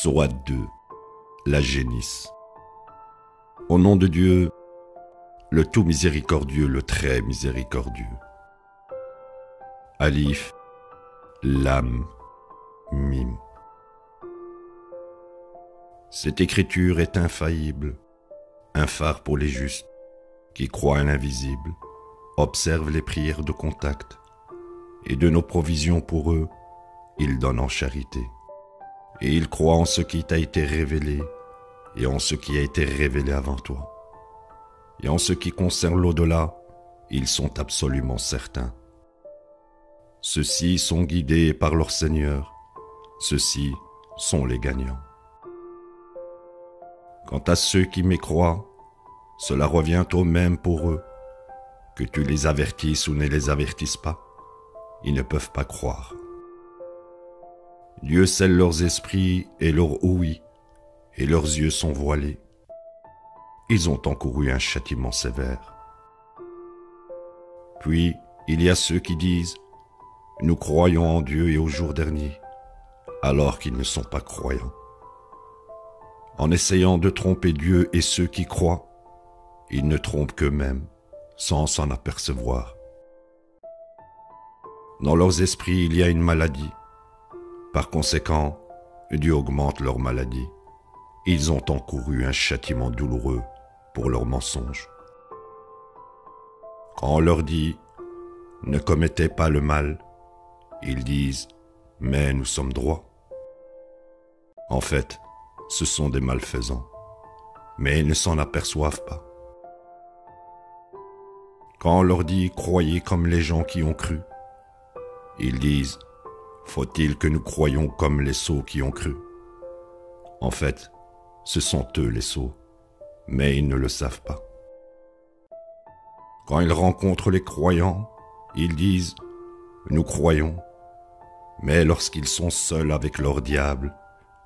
Sourate 2, la génisse. Au nom de Dieu, le tout miséricordieux, le très miséricordieux. Alif, Lam, Mim. Cette écriture est infaillible, un phare pour les justes, qui croient à l'invisible, observent les prières de contact, et de nos provisions pour eux, ils donnent en charité. Et ils croient en ce qui t'a été révélé, et en ce qui a été révélé avant toi. Et en ce qui concerne l'au-delà, ils sont absolument certains. Ceux-ci sont guidés par leur Seigneur, ceux-ci sont les gagnants. Quant à ceux qui mécroient, cela revient au même pour eux, que tu les avertisses ou ne les avertisses pas, ils ne peuvent pas croire. Dieu scelle leurs esprits et leur ouïe, et leurs yeux sont voilés. Ils ont encouru un châtiment sévère. Puis, il y a ceux qui disent « Nous croyons en Dieu et au jour dernier », alors qu'ils ne sont pas croyants. En essayant de tromper Dieu et ceux qui croient, ils ne trompent qu'eux-mêmes, sans s'en apercevoir. Dans leurs esprits, il y a une maladie. Par conséquent, Dieu augmente leur maladie. Ils ont encouru un châtiment douloureux pour leurs mensonges. Quand on leur dit « Ne commettez pas le mal », ils disent « Mais nous sommes droits ». En fait, ce sont des malfaisants, mais ils ne s'en aperçoivent pas. Quand on leur dit « Croyez comme les gens qui ont cru », ils disent « Faut-il que nous croyions comme les sots qui ont cru ?» En fait, ce sont eux les sots, mais ils ne le savent pas. Quand ils rencontrent les croyants, ils disent « Nous croyons », mais lorsqu'ils sont seuls avec leur diable,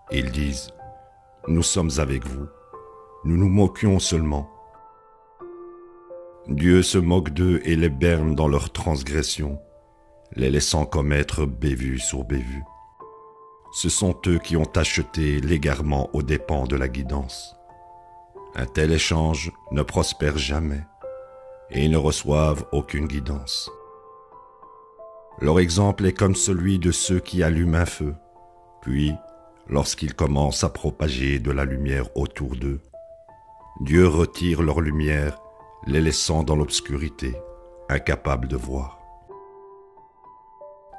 ils disent « Nous sommes avec vous, nous nous moquions seulement ». Dieu se moque d'eux et les berne dans leur transgression, les laissant commettre bévue sur bévue. Ce sont eux qui ont acheté l'égarement aux dépens de la guidance. Un tel échange ne prospère jamais, et ils ne reçoivent aucune guidance. Leur exemple est comme celui de ceux qui allument un feu, puis, lorsqu'ils commencent à propager de la lumière autour d'eux, Dieu retire leur lumière, les laissant dans l'obscurité, incapables de voir.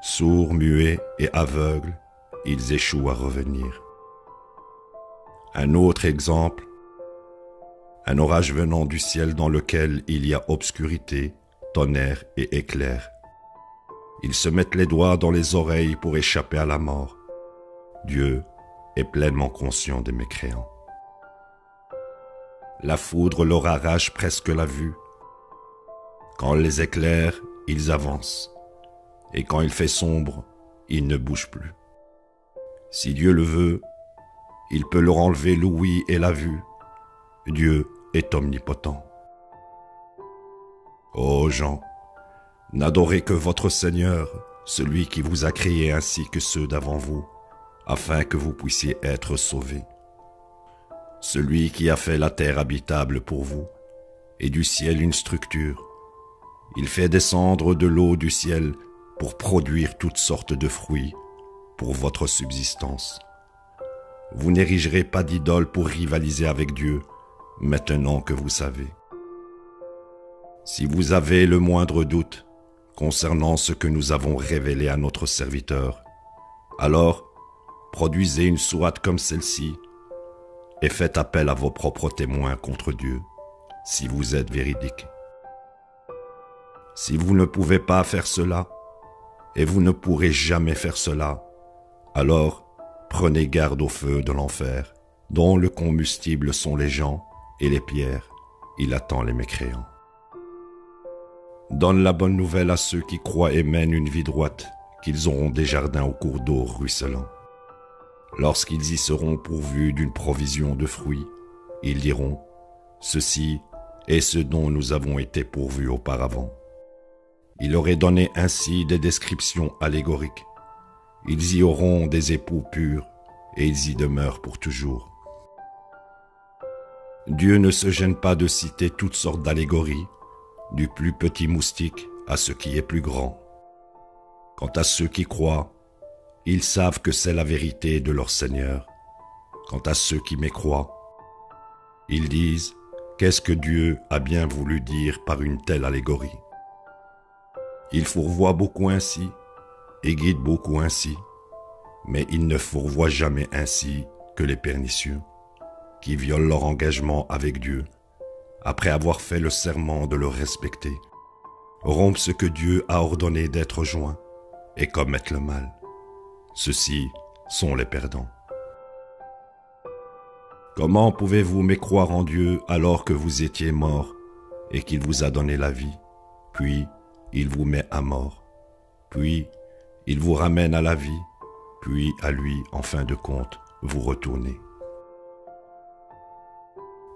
Sourds, muets et aveugles, ils échouent à revenir. Un autre exemple, un orage venant du ciel dans lequel il y a obscurité, tonnerre et éclair. Ils se mettent les doigts dans les oreilles pour échapper à la mort. Dieu est pleinement conscient des mécréants. La foudre leur arrache presque la vue. Quand les éclairs, ils avancent. Et quand il fait sombre, ils ne bougent plus. Si Dieu le veut, il peut leur enlever l'ouïe et la vue. Dieu est omnipotent. Ô gens, n'adorez que votre Seigneur, celui qui vous a créé ainsi que ceux d'avant vous, afin que vous puissiez être sauvés. Celui qui a fait la terre habitable pour vous, et du ciel une structure. Il fait descendre de l'eau du ciel pour produire toutes sortes de fruits pour votre subsistance. Vous n'érigerez pas d'idole pour rivaliser avec Dieu, maintenant que vous savez. Si vous avez le moindre doute concernant ce que nous avons révélé à notre serviteur, alors produisez une sourate comme celle-ci et faites appel à vos propres témoins contre Dieu, si vous êtes véridiques. Si vous ne pouvez pas faire cela, et vous ne pourrez jamais faire cela, alors prenez garde au feu de l'enfer, dont le combustible sont les gens et les pierres, il attend les mécréants. Donne la bonne nouvelle à ceux qui croient et mènent une vie droite, qu'ils auront des jardins au cours d'eau ruisselants. Lorsqu'ils y seront pourvus d'une provision de fruits, ils diront « Ceci est ce dont nous avons été pourvus auparavant ». Il aurait donné ainsi des descriptions allégoriques. Ils y auront des époux purs et ils y demeurent pour toujours. Dieu ne se gêne pas de citer toutes sortes d'allégories, du plus petit moustique à ce qui est plus grand. Quant à ceux qui croient, ils savent que c'est la vérité de leur Seigneur. Quant à ceux qui mécroient, ils disent « Qu'est-ce que Dieu a bien voulu dire par une telle allégorie ?» Il fourvoie beaucoup ainsi et guide beaucoup ainsi, mais il ne fourvoie jamais ainsi que les pernicieux, qui violent leur engagement avec Dieu, après avoir fait le serment de le respecter, rompent ce que Dieu a ordonné d'être joint et commettent le mal. Ceux-ci sont les perdants. Comment pouvez-vous mécroire en Dieu alors que vous étiez morts et qu'il vous a donné la vie, puis il vous met à mort, puis il vous ramène à la vie, puis à lui, en fin de compte, vous retournez.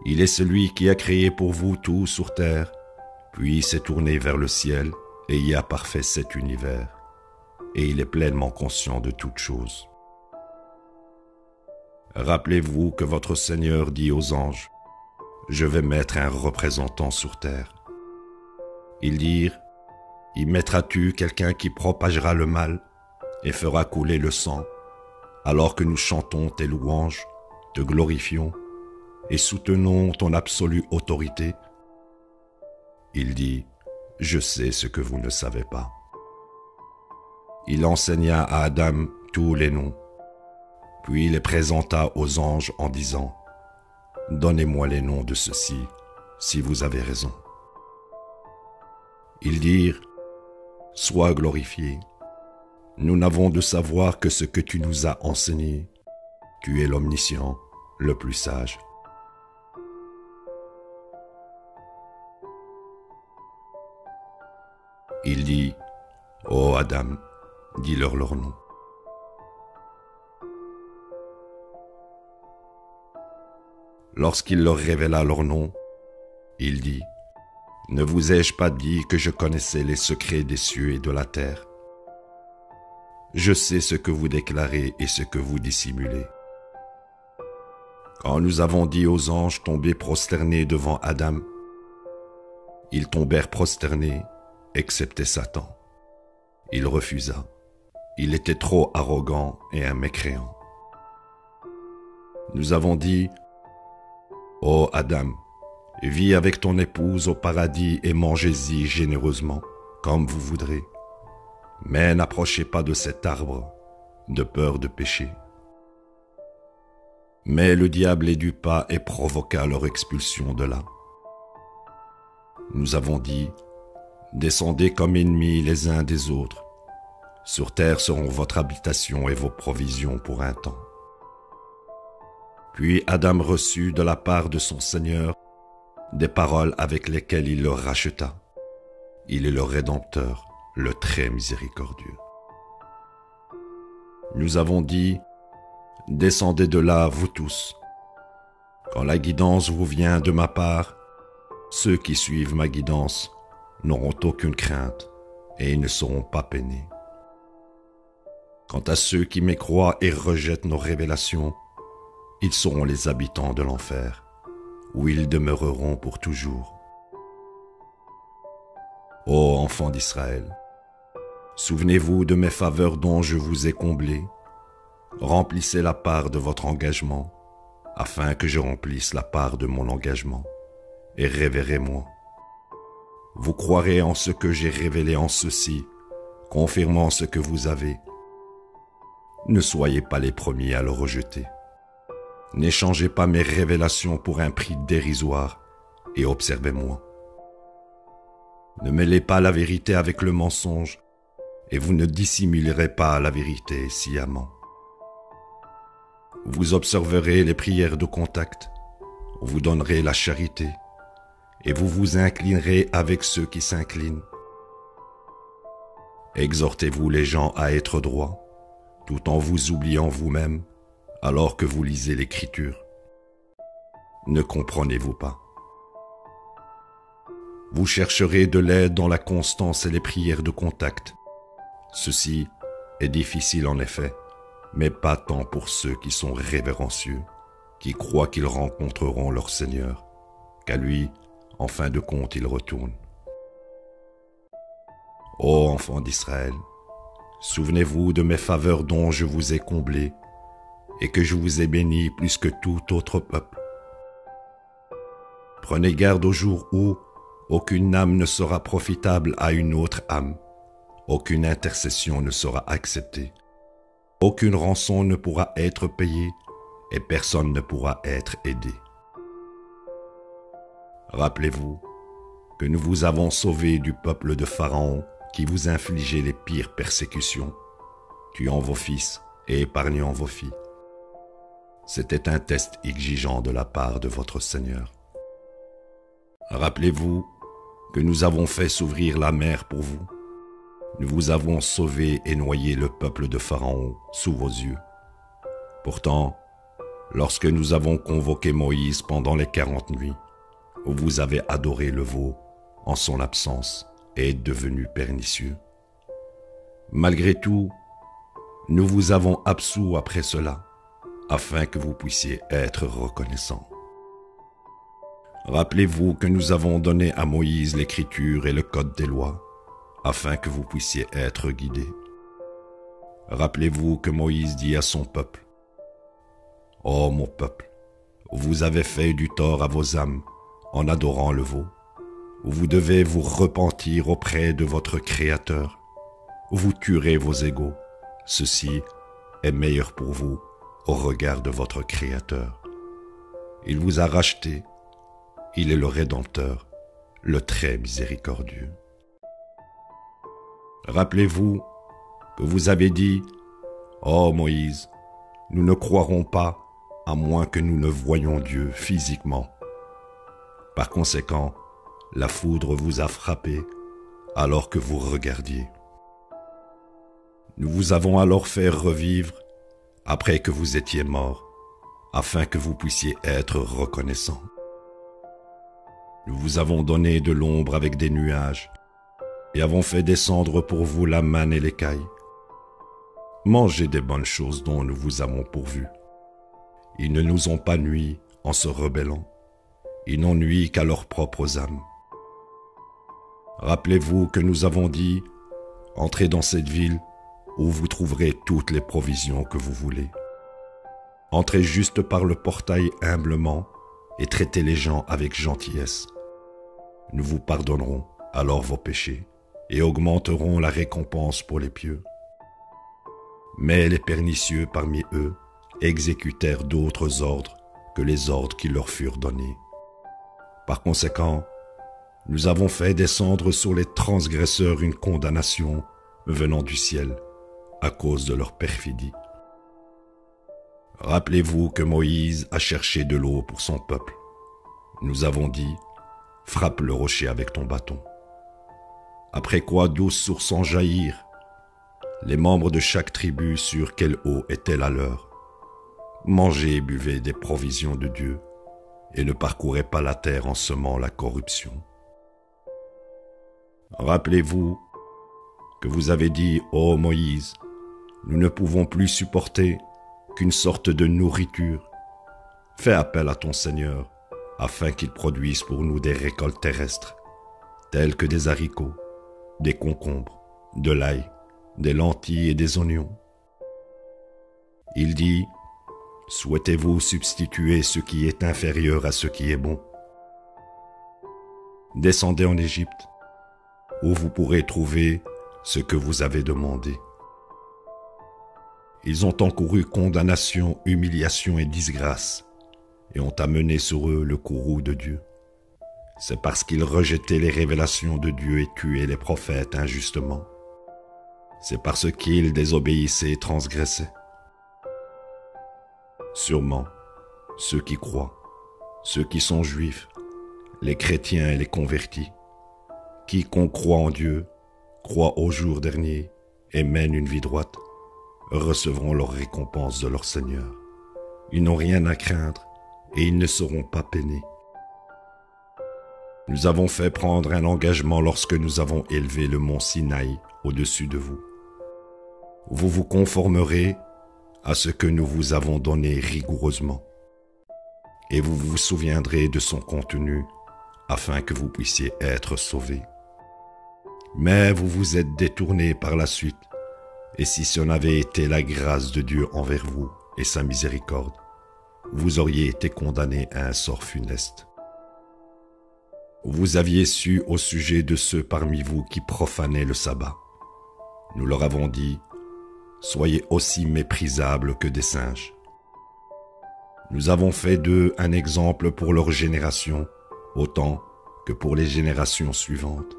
Il est celui qui a créé pour vous tout sur terre, puis s'est tourné vers le ciel et y a parfait cet univers, et il est pleinement conscient de toutes choses. Rappelez-vous que votre Seigneur dit aux anges, « Je vais mettre un représentant sur terre. » Ils dirent, « Y mettras-tu quelqu'un qui propagera le mal et fera couler le sang, alors que nous chantons tes louanges, te glorifions et soutenons ton absolue autorité ?» Il dit, « Je sais ce que vous ne savez pas. » Il enseigna à Adam tous les noms, puis il les présenta aux anges en disant, « Donnez-moi les noms de ceux-ci, si vous avez raison. » Ils dirent, « Sois glorifié. Nous n'avons de savoir que ce que tu nous as enseigné. Tu es l'omniscient, le plus sage. » Il dit, « Ô Adam, dis-leur leur nom. » Lorsqu'il leur révéla leur nom, il dit, « Ne vous ai-je pas dit que je connaissais les secrets des cieux et de la terre? Je sais ce que vous déclarez et ce que vous dissimulez. » Quand nous avons dit aux anges tomber prosternés devant Adam, ils tombèrent prosternés, excepté Satan. Il refusa. Il était trop arrogant et un mécréant. Nous avons dit, « Ô Adam, vis avec ton épouse au paradis et mangez-y généreusement, comme vous voudrez. Mais n'approchez pas de cet arbre, de peur de pécher. » Mais le diable les dupa et provoqua leur expulsion de là. Nous avons dit, « Descendez comme ennemis les uns des autres. Sur terre seront votre habitation et vos provisions pour un temps. » Puis Adam reçut de la part de son Seigneur des paroles avec lesquelles il le racheta. Il est le Rédempteur, le très miséricordieux. Nous avons dit, « Descendez de là, vous tous. Quand la guidance vous vient de ma part, ceux qui suivent ma guidance n'auront aucune crainte et ils ne seront pas peinés. Quant à ceux qui mécroient et rejettent nos révélations, ils seront les habitants de l'enfer, où ils demeureront pour toujours. Ô enfants d'Israël, souvenez-vous de mes faveurs dont je vous ai comblés. Remplissez la part de votre engagement, afin que je remplisse la part de mon engagement, et révérez-moi. Vous croirez en ce que j'ai révélé en ceci, confirmant ce que vous avez. Ne soyez pas les premiers à le rejeter. N'échangez pas mes révélations pour un prix dérisoire et observez-moi. Ne mêlez pas la vérité avec le mensonge et vous ne dissimulerez pas la vérité sciemment. Vous observerez les prières de contact, vous donnerez la charité et vous vous inclinerez avec ceux qui s'inclinent. Exhortez-vous les gens à être droits, tout en vous oubliant vous-même, alors que vous lisez l'Écriture. Ne comprenez-vous pas? Vous chercherez de l'aide dans la constance et les prières de contact. Ceci est difficile en effet, mais pas tant pour ceux qui sont révérencieux, qui croient qu'ils rencontreront leur Seigneur, qu'à lui, en fin de compte, ils retournent. Ô enfants d'Israël, souvenez-vous de mes faveurs dont je vous ai comblés et que je vous ai bénis plus que tout autre peuple. Prenez garde au jour où aucune âme ne sera profitable à une autre âme, aucune intercession ne sera acceptée, aucune rançon ne pourra être payée et personne ne pourra être aidé. Rappelez-vous que nous vous avons sauvés du peuple de Pharaon qui vous infligeait les pires persécutions, tuant vos fils et épargnant vos filles. C'était un test exigeant de la part de votre Seigneur. Rappelez-vous que nous avons fait s'ouvrir la mer pour vous. Nous vous avons sauvé et noyé le peuple de Pharaon sous vos yeux. Pourtant, lorsque nous avons convoqué Moïse pendant les 40 nuits, vous avez adoré le veau en son absence et êtes devenu pernicieux. Malgré tout, nous vous avons absous après cela, afin que vous puissiez être reconnaissants. Rappelez-vous que nous avons donné à Moïse l'écriture et le code des lois, afin que vous puissiez être guidés. Rappelez-vous que Moïse dit à son peuple, « Ô mon peuple, vous avez fait du tort à vos âmes en adorant le veau. Vous devez vous repentir auprès de votre Créateur. Vous tuerez vos égaux. Ceci est meilleur pour vous au regard de votre Créateur. Il vous a racheté. Il est le Rédempteur, le très miséricordieux. Rappelez-vous que vous avez dit, « Ô Moïse, nous ne croirons pas à moins que nous ne voyions Dieu physiquement. » Par conséquent, la foudre vous a frappé alors que vous regardiez. Nous vous avons alors fait revivre après que vous étiez morts, afin que vous puissiez être reconnaissants. Nous vous avons donné de l'ombre avec des nuages et avons fait descendre pour vous la manne et l'écaille. Mangez des bonnes choses dont nous vous avons pourvus. Ils ne nous ont pas nui en se rebellant. Ils n'ont nui qu'à leurs propres âmes. Rappelez-vous que nous avons dit, « Entrez dans cette ville où vous trouverez toutes les provisions que vous voulez. Entrez juste par le portail humblement et traitez les gens avec gentillesse. Nous vous pardonnerons alors vos péchés et augmenterons la récompense pour les pieux. » Mais les pernicieux parmi eux exécutèrent d'autres ordres que les ordres qui leur furent donnés. Par conséquent, nous avons fait descendre sur les transgresseurs une condamnation venant du ciel à cause de leur perfidie. Rappelez-vous que Moïse a cherché de l'eau pour son peuple. Nous avons dit, « Frappe le rocher avec ton bâton. » Après quoi 12 sources en jaillirent. Les membres de chaque tribu surent quelle eau était la leur. Mangez et buvez des provisions de Dieu et ne parcourez pas la terre en semant la corruption. Rappelez-vous que vous avez dit, ô Moïse, nous ne pouvons plus supporter qu'une sorte de nourriture. Fais appel à ton Seigneur afin qu'il produise pour nous des récoltes terrestres, telles que des haricots, des concombres, de l'ail, des lentilles et des oignons. Il dit, souhaitez-vous substituer ce qui est inférieur à ce qui est bon? Descendez en Égypte, où vous pourrez trouver ce que vous avez demandé. Ils ont encouru condamnation, humiliation et disgrâce, et ont amené sur eux le courroux de Dieu. C'est parce qu'ils rejetaient les révélations de Dieu et tuaient les prophètes injustement. C'est parce qu'ils désobéissaient et transgressaient. Sûrement, ceux qui croient, ceux qui sont juifs, les chrétiens et les convertis, quiconque croit en Dieu, croit au jour dernier et mène une vie droite, recevront leur récompense de leur Seigneur. Ils n'ont rien à craindre et ils ne seront pas peinés. Nous avons fait prendre un engagement lorsque nous avons élevé le mont Sinaï au-dessus de vous. Vous vous conformerez à ce que nous vous avons donné rigoureusement, et vous vous souviendrez de son contenu, afin que vous puissiez être sauvés. Mais vous vous êtes détournés par la suite, et si ce n'avait été la grâce de Dieu envers vous et sa miséricorde, vous auriez été condamnés à un sort funeste. Vous aviez su au sujet de ceux parmi vous qui profanaient le sabbat. Nous leur avons dit, soyez aussi méprisables que des singes. Nous avons fait d'eux un exemple pour leur génération, autant que pour les générations suivantes,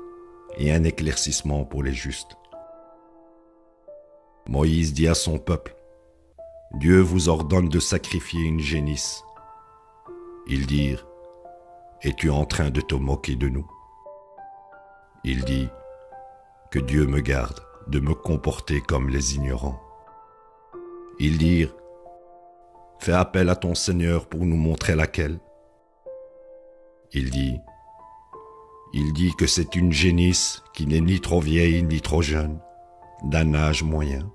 et un éclaircissement pour les justes. Moïse dit à son peuple, Dieu vous ordonne de sacrifier une génisse. Ils dirent, es-tu en train de te moquer de nous? Il dit, que Dieu me garde de me comporter comme les ignorants. Ils dirent, fais appel à ton Seigneur pour nous montrer laquelle. Il dit que c'est une génisse qui n'est ni trop vieille ni trop jeune, d'un âge moyen.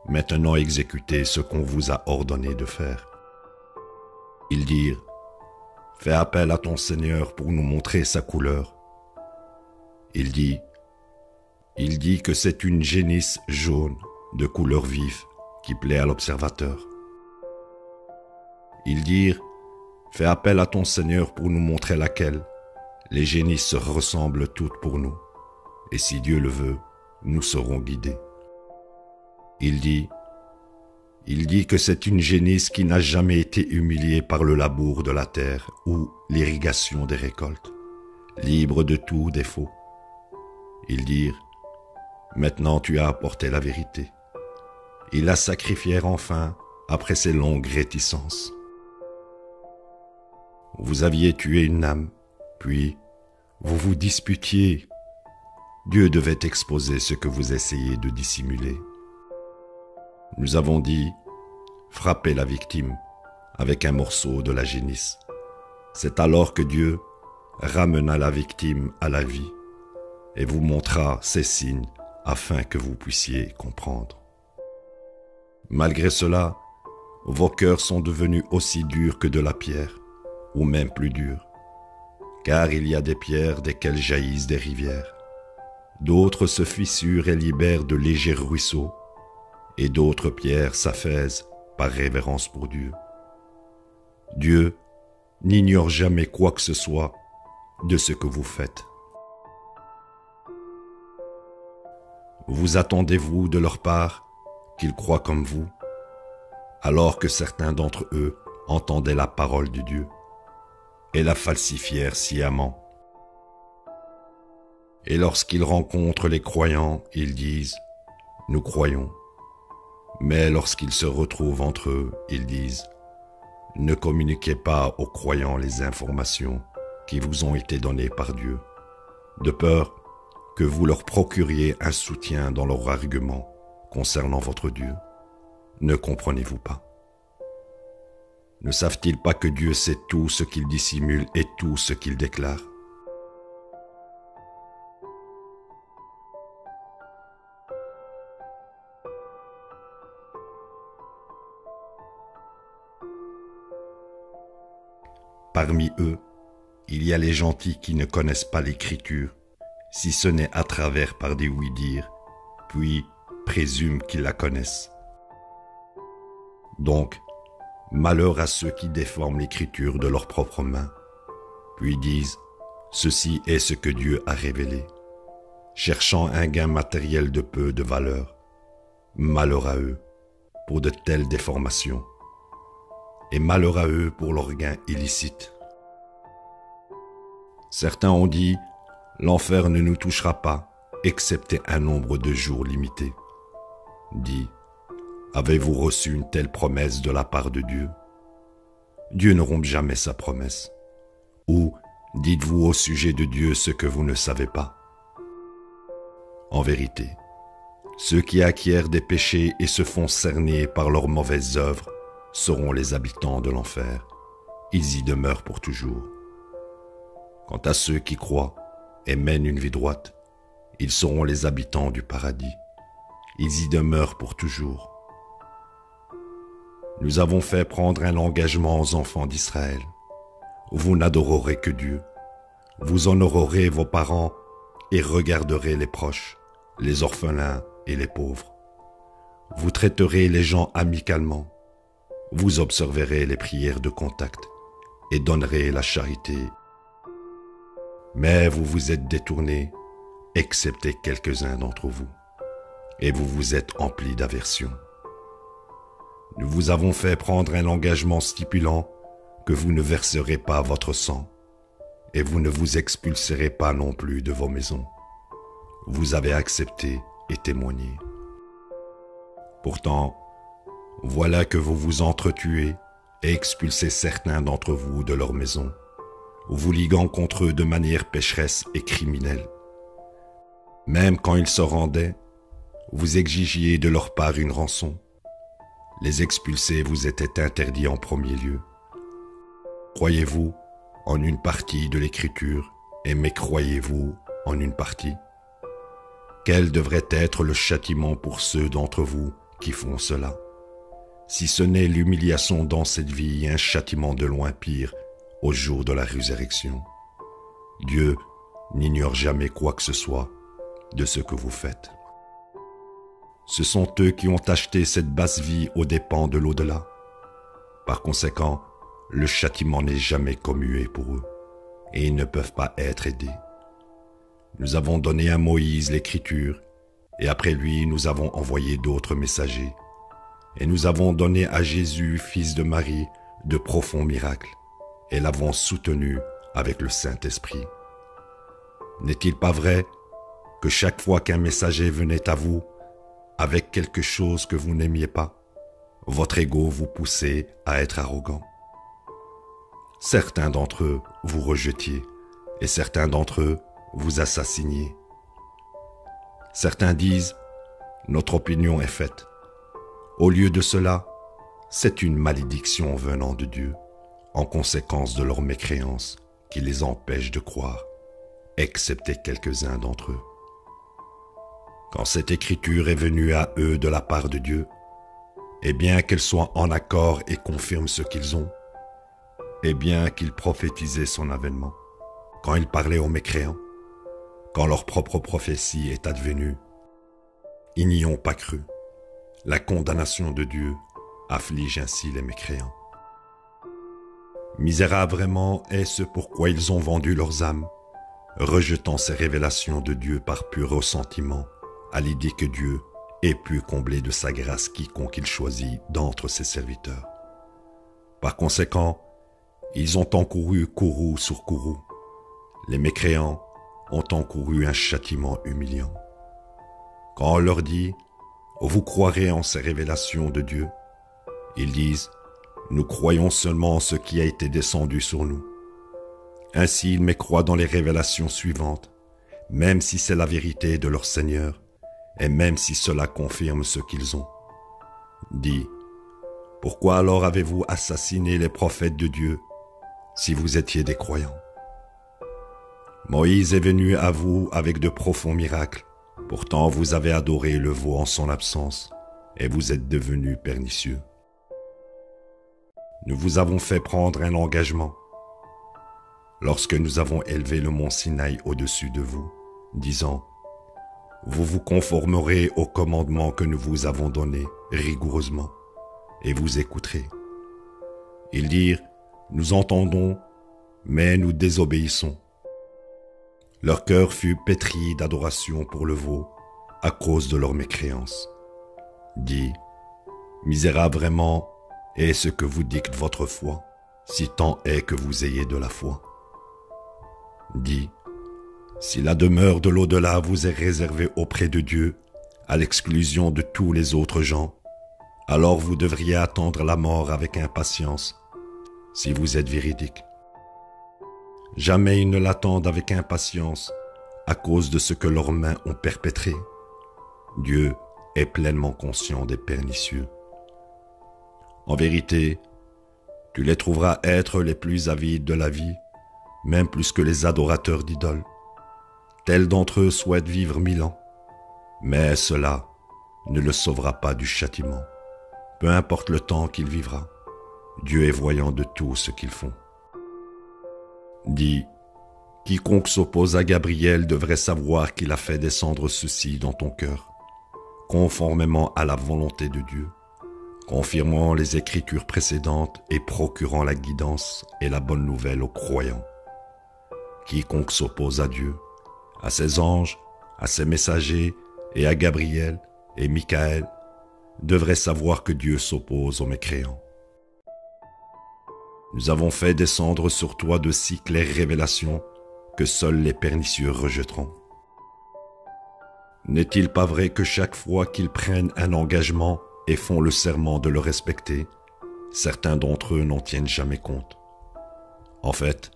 Maintenant exécutez ce qu'on vous a ordonné de faire. Ils dirent, fais appel à ton Seigneur pour nous montrer sa couleur. Il dit que c'est une génisse jaune de couleur vive qui plaît à l'observateur. Ils dirent, fais appel à ton Seigneur pour nous montrer laquelle. Les génisses se ressemblent toutes pour nous, et si Dieu le veut, nous serons guidés. Il dit que c'est une génisse qui n'a jamais été humiliée par le labour de la terre ou l'irrigation des récoltes, libre de tout défaut. Ils dirent, maintenant tu as apporté la vérité. Ils la sacrifièrent enfin après ces longues réticences. Vous aviez tué une âme, puis vous vous disputiez. Dieu devait exposer ce que vous essayez de dissimuler. Nous avons dit, frappez la victime avec un morceau de la génisse. C'est alors que Dieu ramena la victime à la vie et vous montra ces signes afin que vous puissiez comprendre. Malgré cela, vos cœurs sont devenus aussi durs que de la pierre, ou même plus durs, car il y a des pierres desquelles jaillissent des rivières. D'autres se fissurent et libèrent de légers ruisseaux, et d'autres pierres s'affaissent par révérence pour Dieu. Dieu n'ignore jamais quoi que ce soit de ce que vous faites. Vous attendez-vous de leur part qu'ils croient comme vous, alors que certains d'entre eux entendaient la parole de Dieu et la falsifièrent sciemment. Et lorsqu'ils rencontrent les croyants, ils disent « Nous croyons ». Mais lorsqu'ils se retrouvent entre eux, ils disent « Ne communiquez pas aux croyants les informations qui vous ont été données par Dieu, de peur que vous leur procuriez un soutien dans leurs arguments concernant votre Dieu. Ne comprenez-vous pas? Ne savent-ils pas que Dieu sait tout ce qu'il dissimule et tout ce qu'il déclare? Parmi eux, il y a les gentils qui ne connaissent pas l'Écriture, si ce n'est à travers par des oui-dire, puis présument qu'ils la connaissent. Donc, malheur à ceux qui déforment l'Écriture de leurs propres mains, puis disent « Ceci est ce que Dieu a révélé », cherchant un gain matériel de peu de valeur. Malheur à eux pour de telles déformations, et malheur à eux pour leur gain illicite. Certains ont dit « L'enfer ne nous touchera pas, excepté un nombre de jours limité. » Dit « Avez-vous reçu une telle promesse de la part de Dieu? Dieu ne rompt jamais sa promesse. Ou dites-vous au sujet de Dieu ce que vous ne savez pas? En vérité, ceux qui acquièrent des péchés et se font cerner par leurs mauvaises œuvres seront les habitants de l'enfer. Ils y demeurent pour toujours. Quant à ceux qui croient et mènent une vie droite, ils seront les habitants du paradis. Ils y demeurent pour toujours. Nous avons fait prendre un engagement aux enfants d'Israël. Vous n'adorerez que Dieu. Vous honorerez vos parents et regarderez les proches, les orphelins et les pauvres. Vous traiterez les gens amicalement. Vous observerez les prières de contact et donnerez la charité. Mais vous vous êtes détournés, excepté quelques-uns d'entre vous, et vous vous êtes emplis d'aversion. Nous vous avons fait prendre un engagement stipulant que vous ne verserez pas votre sang, et vous ne vous expulserez pas non plus de vos maisons. Vous avez accepté et témoigné. Pourtant, voilà que vous vous entretuez et expulsez certains d'entre vous de leur maison, vous liguant contre eux de manière pécheresse et criminelle. Même quand ils se rendaient, vous exigiez de leur part une rançon. Les expulser vous était interdit en premier lieu. Croyez-vous en une partie de l'Écriture et mécroyez-vous en une partie? Quel devrait être le châtiment pour ceux d'entre vous qui font cela? Si ce n'est l'humiliation dans cette vie et un châtiment de loin pire au jour de la résurrection. Dieu n'ignore jamais quoi que ce soit de ce que vous faites. Ce sont eux qui ont acheté cette basse vie aux dépens de l'au-delà. Par conséquent, le châtiment n'est jamais commué pour eux, et ils ne peuvent pas être aidés. Nous avons donné à Moïse l'Écriture, et après lui nous avons envoyé d'autres messagers, et nous avons donné à Jésus, fils de Marie, de profonds miracles, et l'avons soutenu avec le Saint-Esprit. N'est-il pas vrai que chaque fois qu'un messager venait à vous, avec quelque chose que vous n'aimiez pas, votre ego vous poussait à être arrogant? Certains d'entre eux vous rejetiez, et certains d'entre eux vous assassiniez. Certains disent, notre opinion est faite. Au lieu de cela, c'est une malédiction venant de Dieu, en conséquence de leur mécréance, qui les empêche de croire, excepté quelques-uns d'entre eux. Quand cette écriture est venue à eux de la part de Dieu, et bien qu'elle soit en accord et confirme ce qu'ils ont, et bien qu'ils prophétisaient son avènement, quand ils parlaient aux mécréants, quand leur propre prophétie est advenue, ils n'y ont pas cru. La condamnation de Dieu afflige ainsi les mécréants. Misérable vraiment est ce pourquoi ils ont vendu leurs âmes, rejetant ces révélations de Dieu par pur ressentiment, à l'idée que Dieu ait pu combler de sa grâce quiconque il choisit d'entre ses serviteurs. Par conséquent, ils ont encouru courroux sur courroux. Les mécréants ont encouru un châtiment humiliant. Quand on leur dit « Vous croirez en ces révélations de Dieu », ils disent « Nous croyons seulement en ce qui a été descendu sur nous ». Ainsi ils mécroient dans les révélations suivantes, même si c'est la vérité de leur Seigneur, et même si cela confirme ce qu'ils ont. Dis, pourquoi alors avez-vous assassiné les prophètes de Dieu, si vous étiez des croyants? Moïse est venu à vous avec de profonds miracles, pourtant vous avez adoré le veau en son absence, et vous êtes devenus pernicieux. Nous vous avons fait prendre un engagement, lorsque nous avons élevé le mont Sinaï au-dessus de vous, disant « Vous vous conformerez aux commandements que nous vous avons donnés rigoureusement, et vous écouterez. » Ils dirent « Nous entendons, mais nous désobéissons. » Leur cœur fut pétri d'adoration pour le veau à cause de leur mécréance. Dis, misérable vraiment est ce que vous dicte votre foi, si tant est que vous ayez de la foi. Dis, si la demeure de l'au-delà vous est réservée auprès de Dieu, à l'exclusion de tous les autres gens, alors vous devriez attendre la mort avec impatience, si vous êtes véridique. Jamais ils ne l'attendent avec impatience à cause de ce que leurs mains ont perpétré. Dieu est pleinement conscient des pernicieux. En vérité, tu les trouveras être les plus avides de la vie, même plus que les adorateurs d'idoles. Tels d'entre eux souhaitent vivre 1000 ans, mais cela ne le sauvera pas du châtiment, peu importe le temps qu'il vivra. Dieu est voyant de tout ce qu'ils font. Dis, quiconque s'oppose à Gabriel devrait savoir qu'il a fait descendre ceci dans ton cœur, conformément à la volonté de Dieu, confirmant les écritures précédentes et procurant la guidance et la bonne nouvelle aux croyants. Quiconque s'oppose à Dieu, à ses anges, à ses messagers et à Gabriel et Michaël, devrait savoir que Dieu s'oppose aux mécréants. Nous avons fait descendre sur toi de si claires révélations que seuls les pernicieux rejetteront. N'est-il pas vrai que chaque fois qu'ils prennent un engagement et font le serment de le respecter, certains d'entre eux n'en tiennent jamais compte? En fait,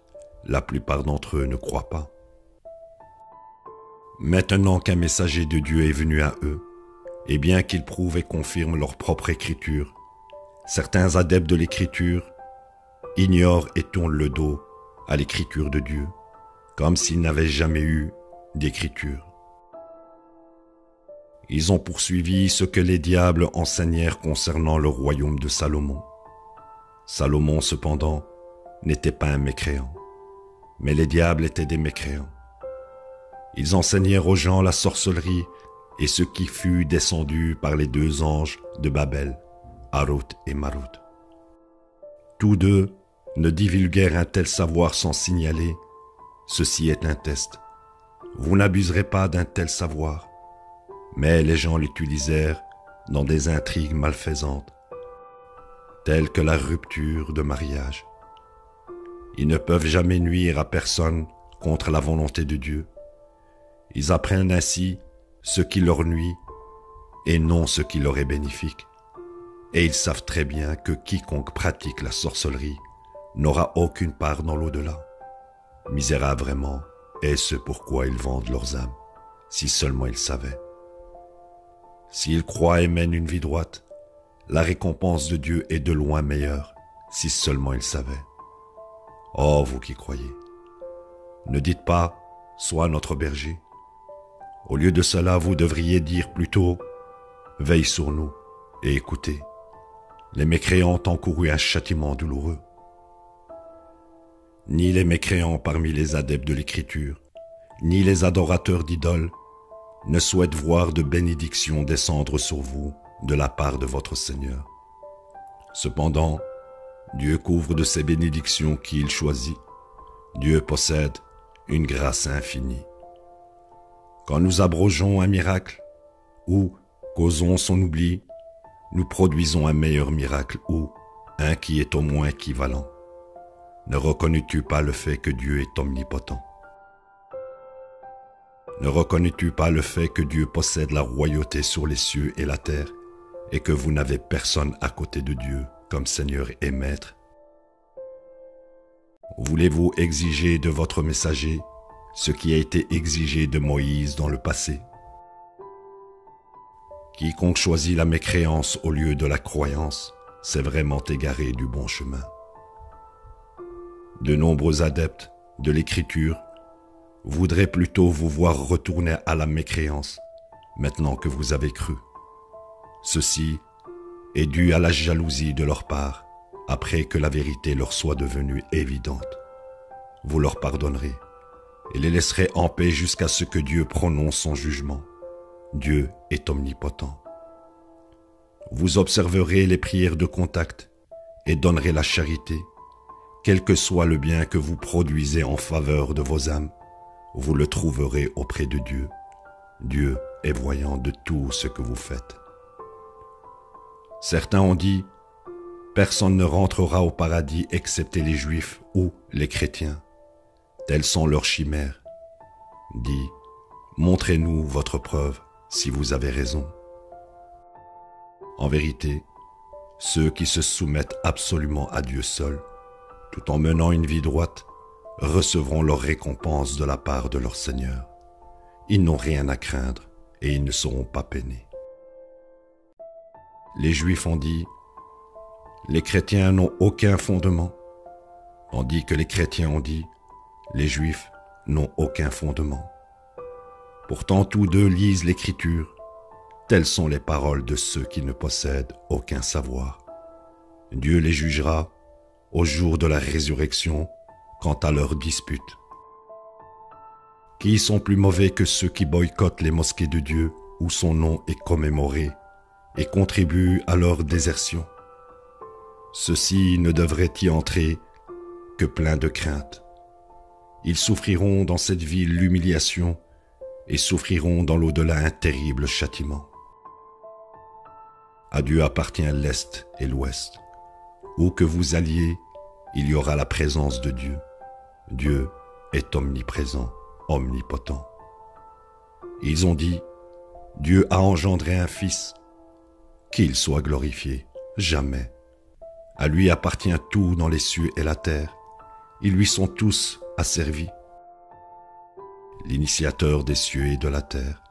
la plupart d'entre eux ne croient pas. Maintenant qu'un messager de Dieu est venu à eux, et bien qu'ils prouvent et confirment leur propre écriture, certains adeptes de l'écriture ignorent et tournent le dos à l'écriture de Dieu, comme s'ils n'avaient jamais eu d'écriture. Ils ont poursuivi ce que les diables enseignèrent concernant le royaume de Salomon. Salomon, cependant, n'était pas un mécréant, mais les diables étaient des mécréants. Ils enseignèrent aux gens la sorcellerie et ce qui fut descendu par les deux anges de Babel, Harut et Marut. Tous deux ne divulguèrent un tel savoir sans signaler « Ceci est un test. Vous n'abuserez pas d'un tel savoir. » Mais les gens l'utilisèrent dans des intrigues malfaisantes, telles que la rupture de mariage. Ils ne peuvent jamais nuire à personne contre la volonté de Dieu. Ils apprennent ainsi ce qui leur nuit et non ce qui leur est bénéfique. Et ils savent très bien que quiconque pratique la sorcellerie n'aura aucune part dans l'au-delà. Misérables vraiment, est ce pourquoi ils vendent leurs âmes, si seulement ils savaient. S'ils croient et mènent une vie droite, la récompense de Dieu est de loin meilleure, si seulement ils savaient. Oh, vous qui croyez, ne dites pas « Sois notre berger ». Au lieu de cela, vous devriez dire plutôt « Veille sur nous et écoutez. Les mécréants ont encouru un châtiment douloureux. » Ni les mécréants parmi les adeptes de l'écriture, ni les adorateurs d'idoles ne souhaitent voir de bénédictions descendre sur vous de la part de votre Seigneur. Cependant, Dieu couvre de ses bénédictions qui il choisit. Dieu possède une grâce infinie. Quand nous abrogeons un miracle ou causons son oubli, nous produisons un meilleur miracle ou un qui est au moins équivalent. Ne reconnais-tu pas le fait que Dieu est omnipotent? Ne reconnais-tu pas le fait que Dieu possède la royauté sur les cieux et la terre et que vous n'avez personne à côté de Dieu comme Seigneur et Maître? Voulez-vous exiger de votre messager ce qui a été exigé de Moïse dans le passé? Quiconque choisit la mécréance au lieu de la croyance s'est vraiment égaré du bon chemin. De nombreux adeptes de l'écriture voudraient plutôt vous voir retourner à la mécréance maintenant que vous avez cru. Ceci est dû à la jalousie de leur part après que la vérité leur soit devenue évidente. Vous leur pardonnerez et les laisserez en paix jusqu'à ce que Dieu prononce son jugement. Dieu est omnipotent. Vous observerez les prières de contact et donnerez la charité, quel que soit le bien que vous produisez en faveur de vos âmes. Vous le trouverez auprès de Dieu. Dieu est voyant de tout ce que vous faites. Certains ont dit, personne ne rentrera au paradis excepté les Juifs ou les chrétiens. Telles sont leurs chimères. Dis, montrez-nous votre preuve si vous avez raison. En vérité, ceux qui se soumettent absolument à Dieu seul, tout en menant une vie droite, recevront leur récompense de la part de leur Seigneur. Ils n'ont rien à craindre et ils ne seront pas peinés. Les Juifs ont dit, les chrétiens n'ont aucun fondement, tandis que les chrétiens ont dit, les Juifs n'ont aucun fondement. Pourtant tous deux lisent l'Écriture, Telles sont les paroles de ceux qui ne possèdent aucun savoir. Dieu les jugera au jour de la résurrection quant à leurs disputes. Qui sont plus mauvais que ceux qui boycottent les mosquées de Dieu où son nom est commémoré et contribuent à leur désertion? Ceux-ci ne devraient y entrer que pleins de crainte. Ils souffriront dans cette vie l'humiliation et souffriront dans l'au-delà un terrible châtiment. À Dieu appartient l'Est et l'Ouest. Où que vous alliez, il y aura la présence de Dieu. Dieu est omniprésent, omnipotent. Ils ont dit, Dieu a engendré un fils, qu'il soit glorifié, jamais. À lui appartient tout dans les cieux et la terre. Ils lui sont tous asservis. L'initiateur des cieux et de la terre,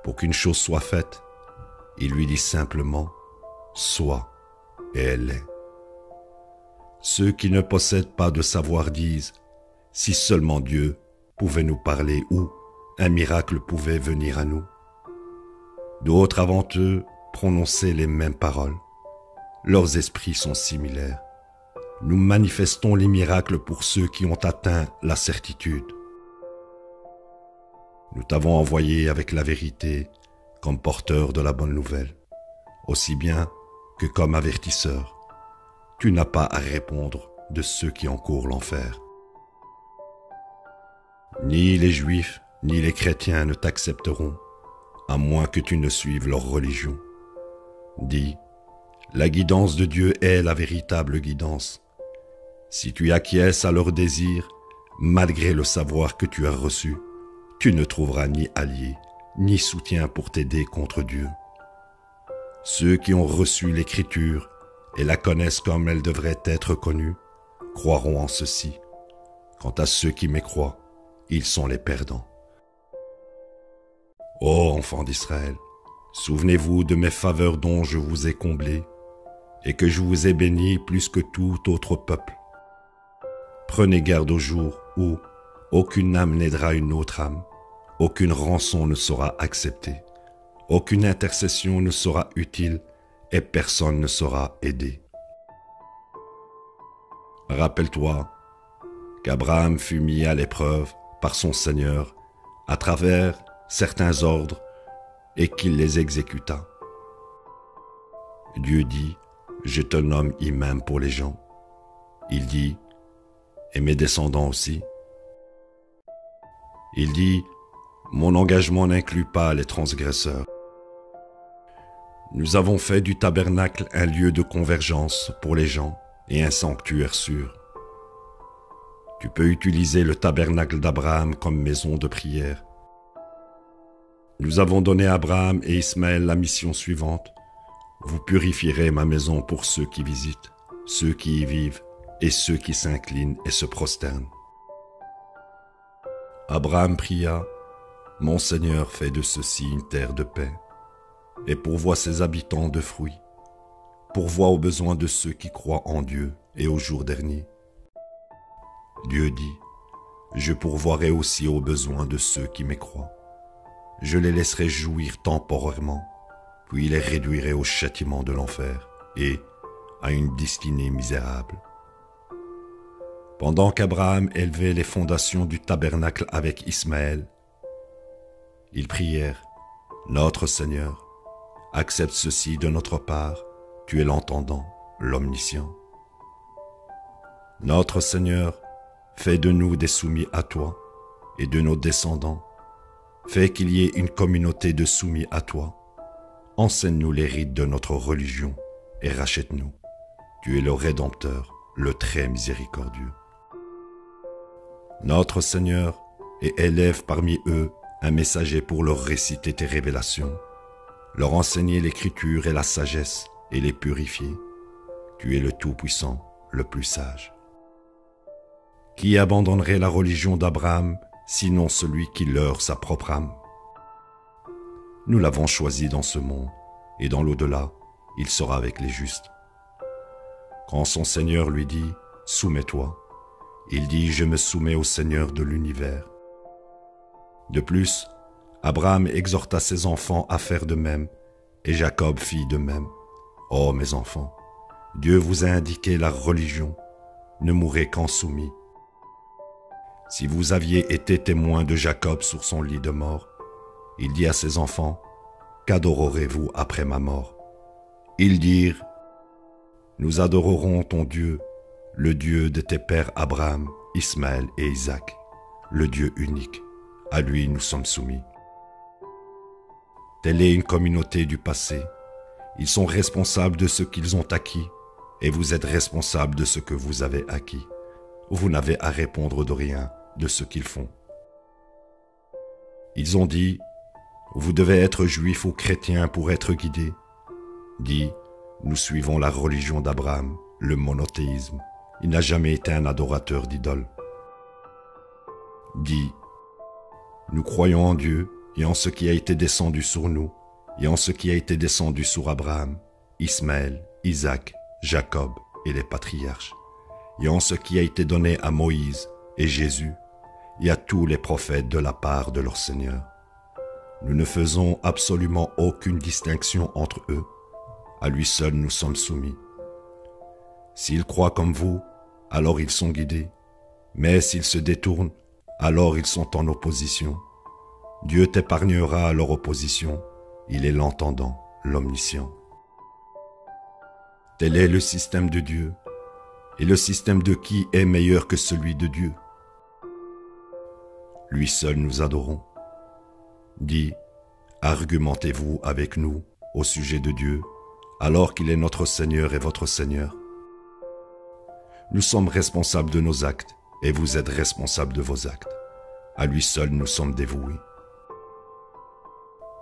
pour qu'une chose soit faite, il lui dit simplement « Sois » et elle est. Ceux qui ne possèdent pas de savoir disent « Si seulement Dieu pouvait nous parler ou un miracle pouvait venir à nous. » D'autres avant eux prononçaient les mêmes paroles. Leurs esprits sont similaires. Nous manifestons les miracles pour ceux qui ont atteint la certitude. Nous t'avons envoyé avec la vérité comme porteur de la bonne nouvelle, aussi bien que comme avertisseur. Tu n'as pas à répondre de ceux qui encourent l'enfer. Ni les Juifs, ni les chrétiens ne t'accepteront, à moins que tu ne suives leur religion. Dis, la guidance de Dieu est la véritable guidance. Si tu acquiesces à leurs désirs, malgré le savoir que tu as reçu, tu ne trouveras ni allié, ni soutien pour t'aider contre Dieu. Ceux qui ont reçu l'Écriture et la connaissent comme elle devrait être connue, croiront en ceci. Quant à ceux qui mécroient, ils sont les perdants. Ô enfants d'Israël, souvenez-vous de mes faveurs dont je vous ai comblés et que je vous ai bénis plus que tout autre peuple. Prenez garde au jour où aucune âme n'aidera une autre âme, aucune rançon ne sera acceptée, aucune intercession ne sera utile et personne ne sera aidé. Rappelle-toi qu'Abraham fut mis à l'épreuve par son Seigneur à travers certains ordres et qu'il les exécuta. Dieu dit, je te nomme imam pour les gens. Il dit, et mes descendants aussi. Il dit, mon engagement n'inclut pas les transgresseurs. Nous avons fait du tabernacle un lieu de convergence pour les gens et un sanctuaire sûr. Tu peux utiliser le tabernacle d'Abraham comme maison de prière. Nous avons donné à Abraham et Ismaël la mission suivante. Vous purifierez ma maison pour ceux qui visitent, ceux qui y vivent et ceux qui s'inclinent et se prosternent. Abraham pria, mon Seigneur fait de ceci une terre de paix et pourvoit ses habitants de fruits, pourvoit aux besoins de ceux qui croient en Dieu et au jour dernier. Dieu dit, je pourvoirai aussi aux besoins de ceux qui mécroient. Je les laisserai jouir temporairement, puis les réduirai au châtiment de l'enfer et à une destinée misérable. Pendant qu'Abraham élevait les fondations du tabernacle avec Ismaël, ils prièrent, notre Seigneur, accepte ceci de notre part, tu es l'entendant, l'omniscient. Notre Seigneur, fais de nous des soumis à toi et de nos descendants. Fais qu'il y ait une communauté de soumis à toi. Enseigne-nous les rites de notre religion et rachète-nous. Tu es le Rédempteur, le très miséricordieux. Notre Seigneur, et élève parmi eux un messager pour leur réciter tes révélations, leur enseigner l'écriture et la sagesse et les purifier. Tu es le Tout-Puissant, le plus sage. Qui abandonnerait la religion d'Abraham, sinon celui qui leurre sa propre âme? Nous l'avons choisi dans ce monde, et dans l'au-delà, il sera avec les justes. Quand son Seigneur lui dit « Soumets-toi », il dit « Je me soumets au Seigneur de l'univers ». De plus, Abraham exhorta ses enfants à faire de même et Jacob fit de même. Ô mes enfants, Dieu vous a indiqué la religion, ne mourrez qu'en soumis. Si vous aviez été témoin de Jacob sur son lit de mort, il dit à ses enfants, qu'adorerez-vous après ma mort? Ils dirent, nous adorerons ton Dieu, le Dieu de tes pères Abraham, Ismaël et Isaac, le Dieu unique. À lui nous sommes soumis. Telle est une communauté du passé. Ils sont responsables de ce qu'ils ont acquis, et vous êtes responsables de ce que vous avez acquis. Vous n'avez à répondre de rien de ce qu'ils font. Ils ont dit, vous devez être juifs ou chrétiens pour être guidés. Dit, nous suivons la religion d'Abraham, le monothéisme. Il n'a jamais été un adorateur d'idoles. Dit, nous croyons en Dieu et en ce qui a été descendu sur nous, et en ce qui a été descendu sur Abraham, Ismaël, Isaac, Jacob et les patriarches, et en ce qui a été donné à Moïse et Jésus, et à tous les prophètes de la part de leur Seigneur. Nous ne faisons absolument aucune distinction entre eux. À lui seul nous sommes soumis. S'ils croient comme vous, alors ils sont guidés. Mais s'ils se détournent, alors ils sont en opposition. Dieu t'épargnera leur opposition. Il est l'entendant, l'omniscient. Tel est le système de Dieu. Et le système de qui est meilleur que celui de Dieu? Lui seul nous adorons. Dit, argumentez-vous avec nous au sujet de Dieu, alors qu'il est notre Seigneur et votre Seigneur. Nous sommes responsables de nos actes, et vous êtes responsables de vos actes. À lui seul nous sommes dévoués.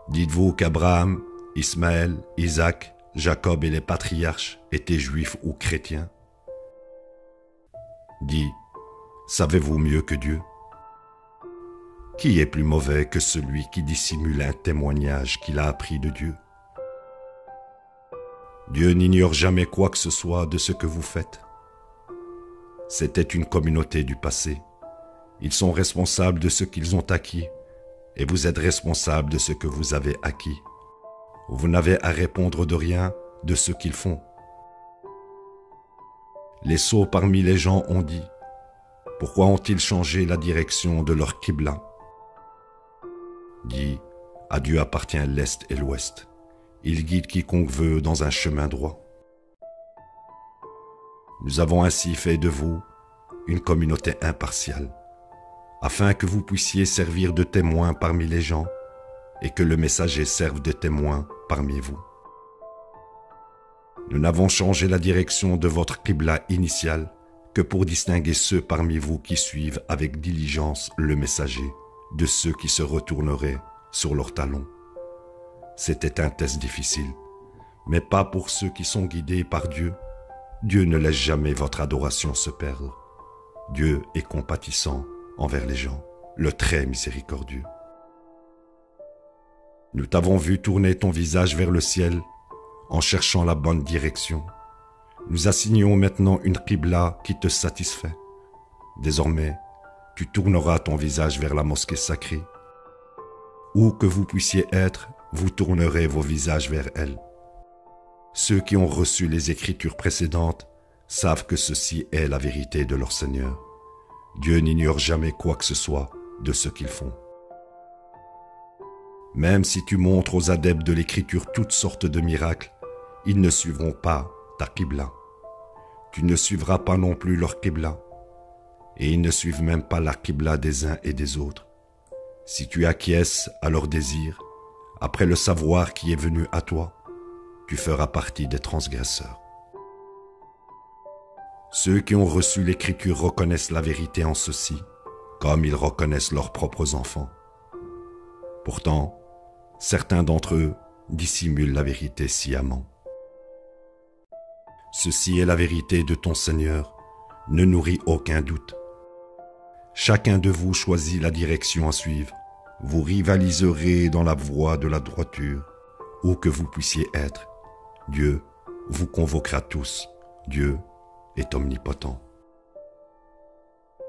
Dites-vous qu'Abraham, Ismaël, Isaac, Jacob et les patriarches étaient juifs ou chrétiens? Dit, savez-vous mieux que Dieu? Qui est plus mauvais que celui qui dissimule un témoignage qu'il a appris de Dieu? Dieu n'ignore jamais quoi que ce soit de ce que vous faites. C'était une communauté du passé. Ils sont responsables de ce qu'ils ont acquis, et vous êtes responsables de ce que vous avez acquis. Vous n'avez à répondre de rien de ce qu'ils font. Les sots parmi les gens ont dit, pourquoi ont-ils changé la direction de leur Qibla? Dit, à Dieu appartient l'Est et l'Ouest. Il guide quiconque veut dans un chemin droit. Nous avons ainsi fait de vous une communauté impartiale, afin que vous puissiez servir de témoins parmi les gens et que le messager serve de témoin parmi vous. Nous n'avons changé la direction de votre Qibla initial que pour distinguer ceux parmi vous qui suivent avec diligence le messager de ceux qui se retourneraient sur leurs talons. C'était un test difficile, mais pas pour ceux qui sont guidés par Dieu. Dieu ne laisse jamais votre adoration se perdre. Dieu est compatissant envers les gens, le très miséricordieux. Nous t'avons vu tourner ton visage vers le ciel en cherchant la bonne direction. Nous assignons maintenant une Qibla qui te satisfait. Désormais, tu tourneras ton visage vers la mosquée sacrée. Où que vous puissiez être, vous tournerez vos visages vers elle. Ceux qui ont reçu les Écritures précédentes savent que ceci est la vérité de leur Seigneur. Dieu n'ignore jamais quoi que ce soit de ce qu'ils font. Même si tu montres aux adeptes de l'Écriture toutes sortes de miracles, ils ne suivront pas ta Qibla. Tu ne suivras pas non plus leur Qibla. Et ils ne suivent même pas la Qibla des uns et des autres. Si tu acquiesces à leurs désirs, après le savoir qui est venu à toi, tu feras partie des transgresseurs. Ceux qui ont reçu l'Écriture reconnaissent la vérité en ceci, comme ils reconnaissent leurs propres enfants. Pourtant, certains d'entre eux dissimulent la vérité sciemment. Ceci est la vérité de ton Seigneur, ne nourris aucun doute. Chacun de vous choisit la direction à suivre. Vous rivaliserez dans la voie de la droiture, où que vous puissiez être. Dieu vous convoquera tous. Dieu est omnipotent.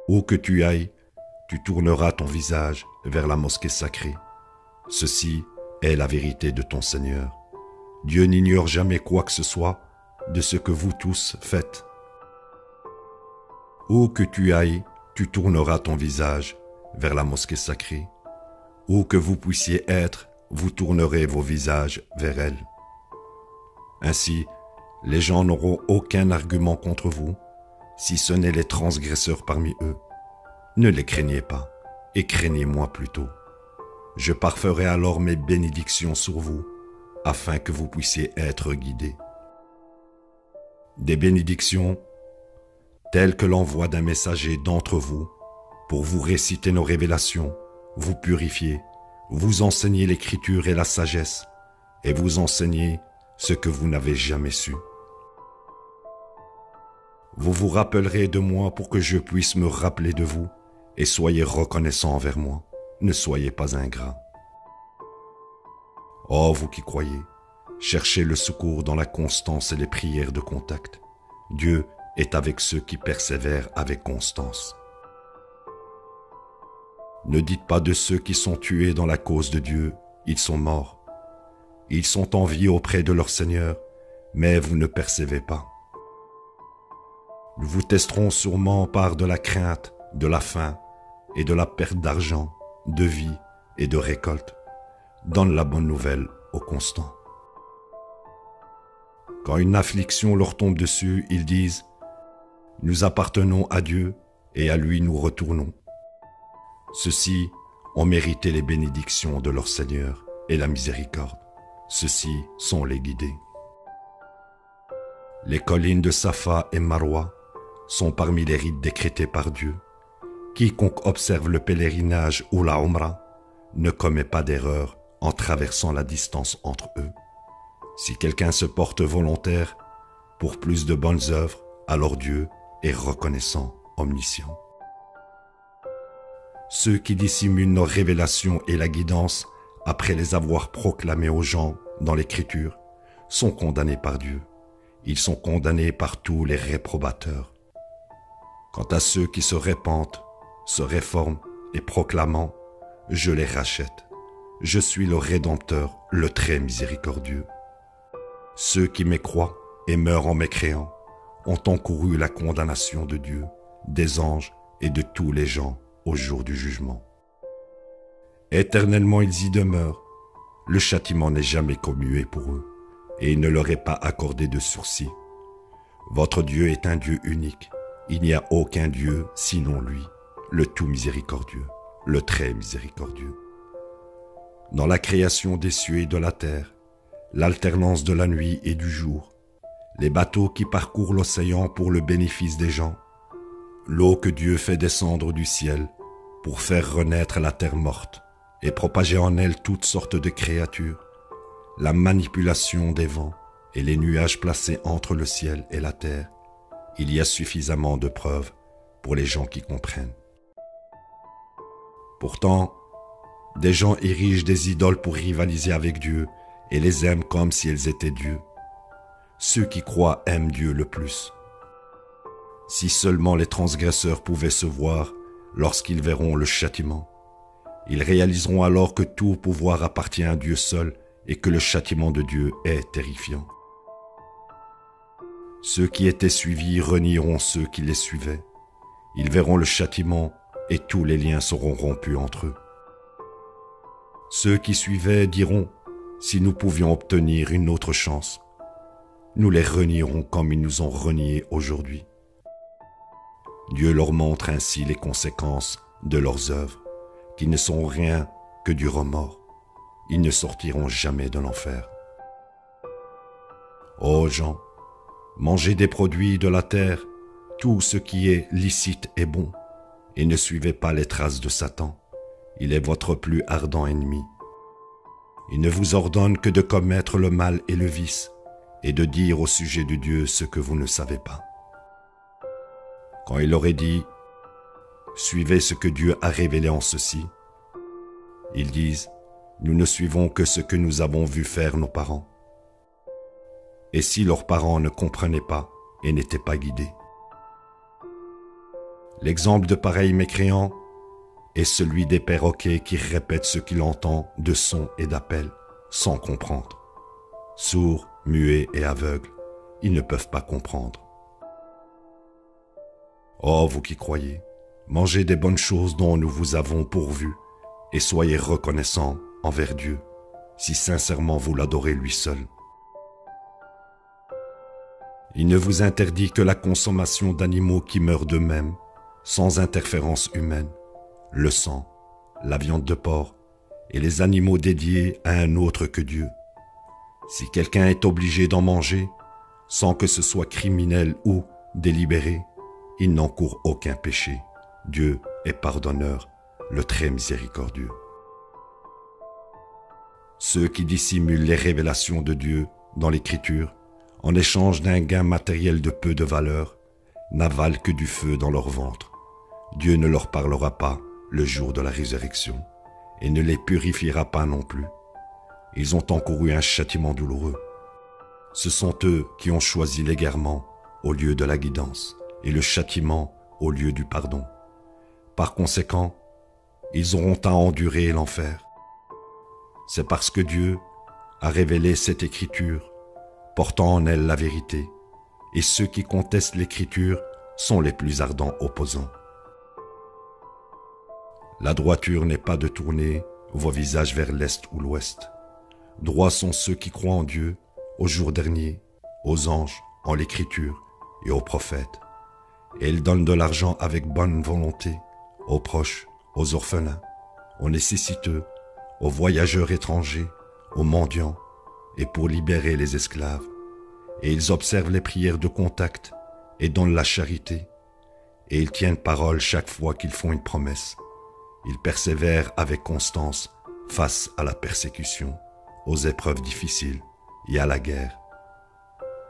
Où que tu ailles, tu tourneras ton visage vers la mosquée sacrée. Ceci est la vérité de ton Seigneur. Dieu n'ignore jamais quoi que ce soit de ce que vous tous faites. Où que tu ailles, tu tourneras ton visage vers la mosquée sacrée. Où que vous puissiez être, vous tournerez vos visages vers elle. Ainsi, les gens n'auront aucun argument contre vous, si ce n'est les transgresseurs parmi eux. Ne les craignez pas, et craignez-moi plutôt. Je parferai alors mes bénédictions sur vous, afin que vous puissiez être guidés. Des bénédictions telles que l'envoi d'un messager d'entre vous, pour vous réciter nos révélations, vous purifier, vous enseigner l'écriture et la sagesse, et vous enseigner ce que vous n'avez jamais su. Vous vous rappellerez de moi pour que je puisse me rappeler de vous, et soyez reconnaissants envers moi, ne soyez pas ingrats. Oh, vous qui croyez, cherchez le secours dans la constance et les prières de contact. Dieu est avec ceux qui persévèrent avec constance. Ne dites pas de ceux qui sont tués dans la cause de Dieu, ils sont morts. Ils sont en vie auprès de leur Seigneur, mais vous ne percevez pas. Nous vous testerons sûrement par de la crainte, de la faim et de la perte d'argent, de vie et de récolte. Donne la bonne nouvelle aux constants. Quand une affliction leur tombe dessus, ils disent « Nous appartenons à Dieu et à lui nous retournons ». Ceux-ci ont mérité les bénédictions de leur Seigneur et la miséricorde. Ceux-ci sont les guidés. Les collines de Safa et Marwa sont parmi les rites décrétés par Dieu. Quiconque observe le pèlerinage ou la Umrah ne commet pas d'erreur en traversant la distance entre eux. Si quelqu'un se porte volontaire pour plus de bonnes œuvres, alors Dieu est reconnaissant, omniscient. Ceux qui dissimulent nos révélations et la guidance après les avoir proclamées aux gens dans l'Écriture sont condamnés par Dieu. Ils sont condamnés par tous les réprobateurs. Quant à ceux qui se répandent, se réforment et proclamant, je les rachète. Je suis le Rédempteur, le très miséricordieux. Ceux qui mécroient et meurent en mécréant ont encouru la condamnation de Dieu, des anges et de tous les gens au jour du jugement. Éternellement ils y demeurent. Le châtiment n'est jamais commué pour eux, et il ne leur est pas accordé de sursis. Votre Dieu est un Dieu unique. Il n'y a aucun Dieu sinon lui, le tout miséricordieux, le très miséricordieux. Dans la création des cieux et de la terre, l'alternance de la nuit et du jour, les bateaux qui parcourent l'océan pour le bénéfice des gens, l'eau que Dieu fait descendre du ciel pour faire renaître la terre morte et propager en elle toutes sortes de créatures, la manipulation des vents et les nuages placés entre le ciel et la terre, il y a suffisamment de preuves pour les gens qui comprennent. Pourtant, des gens érigent des idoles pour rivaliser avec Dieu et les aiment comme si elles étaient Dieu. Ceux qui croient aiment Dieu le plus. Si seulement les transgresseurs pouvaient se voir lorsqu'ils verront le châtiment, ils réaliseront alors que tout pouvoir appartient à Dieu seul et que le châtiment de Dieu est terrifiant. Ceux qui étaient suivis renieront ceux qui les suivaient. Ils verront le châtiment et tous les liens seront rompus entre eux. Ceux qui suivaient diront, si nous pouvions obtenir une autre chance, nous les renierons comme ils nous ont reniés aujourd'hui. Dieu leur montre ainsi les conséquences de leurs œuvres, qui ne sont rien que du remords. Ils ne sortiront jamais de l'enfer. Ô gens, mangez des produits de la terre, tout ce qui est licite et bon, et ne suivez pas les traces de Satan. Il est votre plus ardent ennemi. Il ne vous ordonne que de commettre le mal et le vice, et de dire au sujet de Dieu ce que vous ne savez pas. Quand il aurait dit « Suivez ce que Dieu a révélé en ceci », ils disent « Nous ne suivons que ce que nous avons vu faire nos parents. » Et si leurs parents ne comprenaient pas et n'étaient pas guidés? L'exemple de pareils mécréants est celui des perroquets qui répètent ce qu'il entend de sons et d'appels sans comprendre. Sourds, muets et aveugles, ils ne peuvent pas comprendre. Oh, vous qui croyez, mangez des bonnes choses dont nous vous avons pourvu et soyez reconnaissants envers Dieu, si sincèrement vous l'adorez lui seul. Il ne vous interdit que la consommation d'animaux qui meurent d'eux-mêmes, sans interférence humaine, le sang, la viande de porc et les animaux dédiés à un autre que Dieu. Si quelqu'un est obligé d'en manger, sans que ce soit criminel ou délibéré, il n'encourt aucun péché. Dieu est pardonneur, le très miséricordieux. Ceux qui dissimulent les révélations de Dieu dans l'Écriture, en échange d'un gain matériel de peu de valeur, n'avalent que du feu dans leur ventre. Dieu ne leur parlera pas le jour de la résurrection et ne les purifiera pas non plus. Ils ont encouru un châtiment douloureux. Ce sont eux qui ont choisi l'égarement au lieu de la guidance et le châtiment au lieu du pardon. Par conséquent, ils auront à endurer l'enfer. C'est parce que Dieu a révélé cette écriture, portant en elle la vérité, et ceux qui contestent l'écriture sont les plus ardents opposants. La droiture n'est pas de tourner vos visages vers l'est ou l'ouest. Droits sont ceux qui croient en Dieu, au jour dernier, aux anges, en l'écriture et aux prophètes. Et ils donnent de l'argent avec bonne volonté aux proches, aux orphelins, aux nécessiteux, aux voyageurs étrangers, aux mendiants, et pour libérer les esclaves. Et ils observent les prières de contact et donnent la charité. Et ils tiennent parole chaque fois qu'ils font une promesse. Ils persévèrent avec constance face à la persécution, aux épreuves difficiles et à la guerre.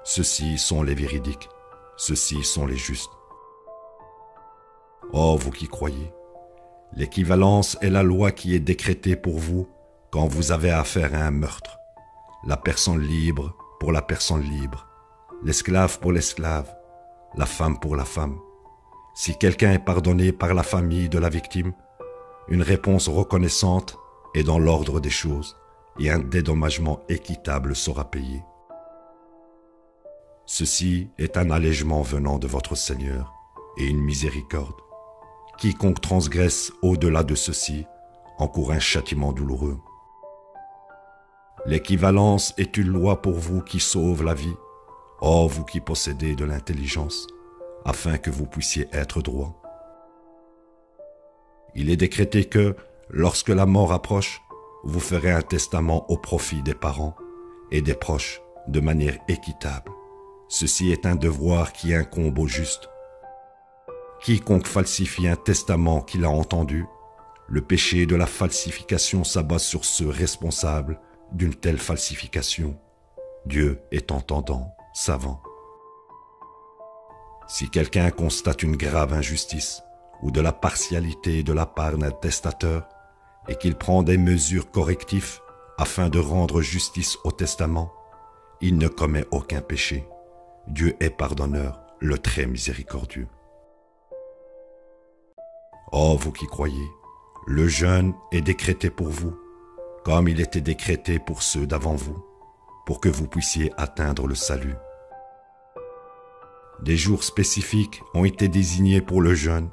Ceux-ci sont les véridiques, ceux-ci sont les justes. Oh, vous qui croyez, l'équivalence est la loi qui est décrétée pour vous quand vous avez affaire à un meurtre. La personne libre pour la personne libre, l'esclave pour l'esclave, la femme pour la femme. Si quelqu'un est pardonné par la famille de la victime, une réponse reconnaissante est dans l'ordre des choses et un dédommagement équitable sera payé. Ceci est un allègement venant de votre Seigneur et une miséricorde. Quiconque transgresse au-delà de ceci encourt un châtiment douloureux. L'équivalence est une loi pour vous qui sauve la vie, ô vous qui possédez de l'intelligence, afin que vous puissiez être droit. Il est décrété que, lorsque la mort approche, vous ferez un testament au profit des parents et des proches de manière équitable. Ceci est un devoir qui incombe au juste. Quiconque falsifie un testament qu'il a entendu, le péché de la falsification s'abat sur ceux responsables d'une telle falsification. Dieu est entendant, savant. Si quelqu'un constate une grave injustice ou de la partialité de la part d'un testateur et qu'il prend des mesures correctives afin de rendre justice au testament, il ne commet aucun péché. Dieu est pardonneur, le très miséricordieux. Ô vous qui croyez, le jeûne est décrété pour vous, comme il était décrété pour ceux d'avant vous, pour que vous puissiez atteindre le salut. Des jours spécifiques ont été désignés pour le jeûne.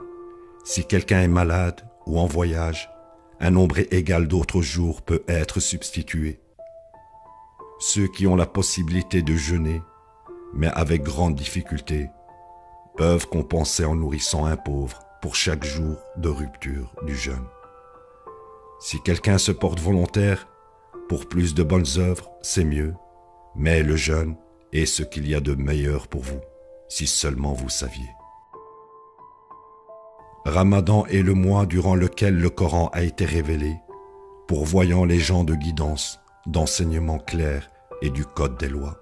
Si quelqu'un est malade ou en voyage, un nombre égal d'autres jours peut être substitué. Ceux qui ont la possibilité de jeûner, mais avec grande difficulté, peuvent compenser en nourrissant un pauvre pour chaque jour de rupture du jeûne. Si quelqu'un se porte volontaire pour plus de bonnes œuvres, c'est mieux, mais le jeûne est ce qu'il y a de meilleur pour vous, si seulement vous saviez. Ramadan est le mois durant lequel le Coran a été révélé, pourvoyant les gens de guidance, d'enseignements clairs et du code des lois.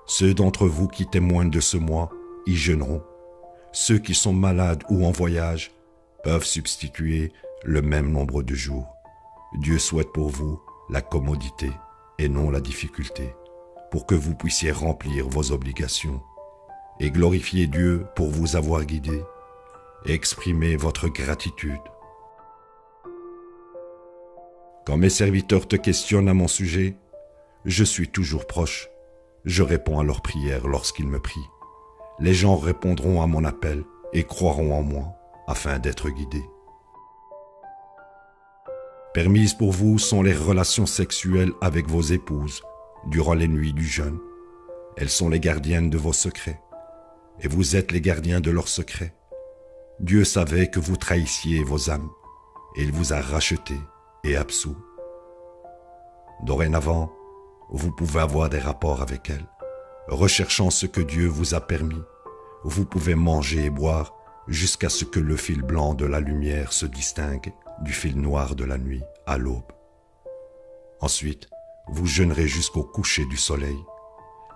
Ceux d'entre vous qui témoignent de ce mois y jeûneront. Ceux qui sont malades ou en voyage peuvent substituer le même nombre de jours. Dieu souhaite pour vous la commodité et non la difficulté, pour que vous puissiez remplir vos obligations et glorifier Dieu pour vous avoir guidé et exprimer votre gratitude. Quand mes serviteurs te questionnent à mon sujet, je suis toujours proche. Je réponds à leurs prières lorsqu'ils me prient. Les gens répondront à mon appel et croiront en moi afin d'être guidés. Permises pour vous sont les relations sexuelles avec vos épouses durant les nuits du jeûne. Elles sont les gardiennes de vos secrets et vous êtes les gardiens de leurs secrets. Dieu savait que vous trahissiez vos âmes et il vous a rachetés et absous. Dorénavant, vous pouvez avoir des rapports avec elles, recherchant ce que Dieu vous a permis. Vous pouvez manger et boire jusqu'à ce que le fil blanc de la lumière se distingue du fil noir de la nuit à l'aube. Ensuite, vous jeûnerez jusqu'au coucher du soleil.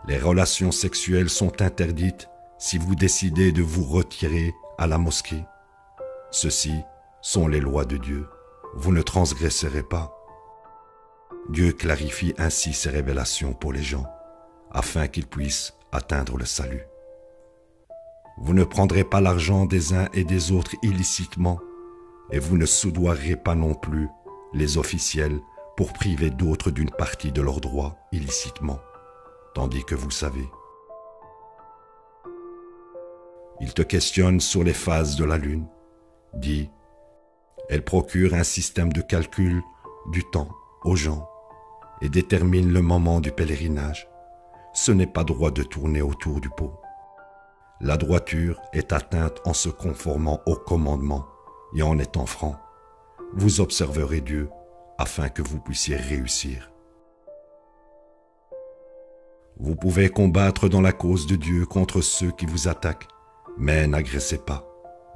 Les relations sexuelles sont interdites si vous décidez de vous retirer à la mosquée. Ceci sont les lois de Dieu. Vous ne transgresserez pas. Dieu clarifie ainsi ses révélations pour les gens, afin qu'ils puissent atteindre le salut. Vous ne prendrez pas l'argent des uns et des autres illicitement, et vous ne soudoierez pas non plus les officiels pour priver d'autres d'une partie de leurs droits illicitement, tandis que vous savez. Il te questionne sur les phases de la lune. Dis, elle procure un système de calcul du temps aux gens et détermine le moment du pèlerinage. Ce n'est pas droit de tourner autour du pot. La droiture est atteinte en se conformant au commandement et en étant franc. Vous observerez Dieu afin que vous puissiez réussir. Vous pouvez combattre dans la cause de Dieu contre ceux qui vous attaquent, mais n'agressez pas.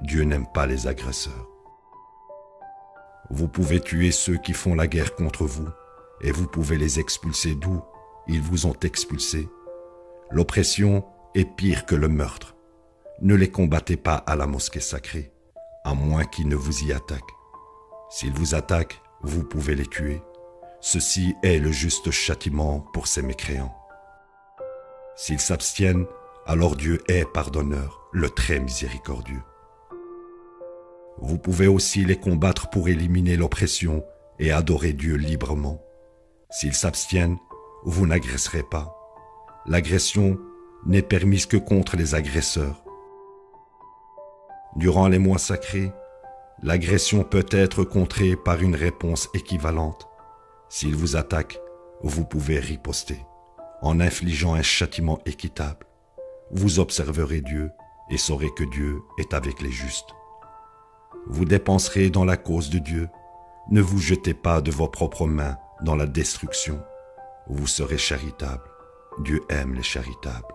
Dieu n'aime pas les agresseurs. Vous pouvez tuer ceux qui font la guerre contre vous, et vous pouvez les expulser d'où ils vous ont expulsés. L'oppression est pire que le meurtre. Ne les combattez pas à la mosquée sacrée, à moins qu'ils ne vous y attaquent. S'ils vous attaquent, vous pouvez les tuer. Ceci est le juste châtiment pour ces mécréants. S'ils s'abstiennent, alors Dieu est pardonneur, le très miséricordieux. Vous pouvez aussi les combattre pour éliminer l'oppression et adorer Dieu librement. S'ils s'abstiennent, vous n'agresserez pas. L'agression n'est permise que contre les agresseurs. Durant les mois sacrés, l'agression peut être contrée par une réponse équivalente. S'ils vous attaquent, vous pouvez riposter en infligeant un châtiment équitable. Vous observerez Dieu et saurez que Dieu est avec les justes. Vous dépenserez dans la cause de Dieu. Ne vous jetez pas de vos propres mains dans la destruction. Vous serez charitable. Dieu aime les charitables.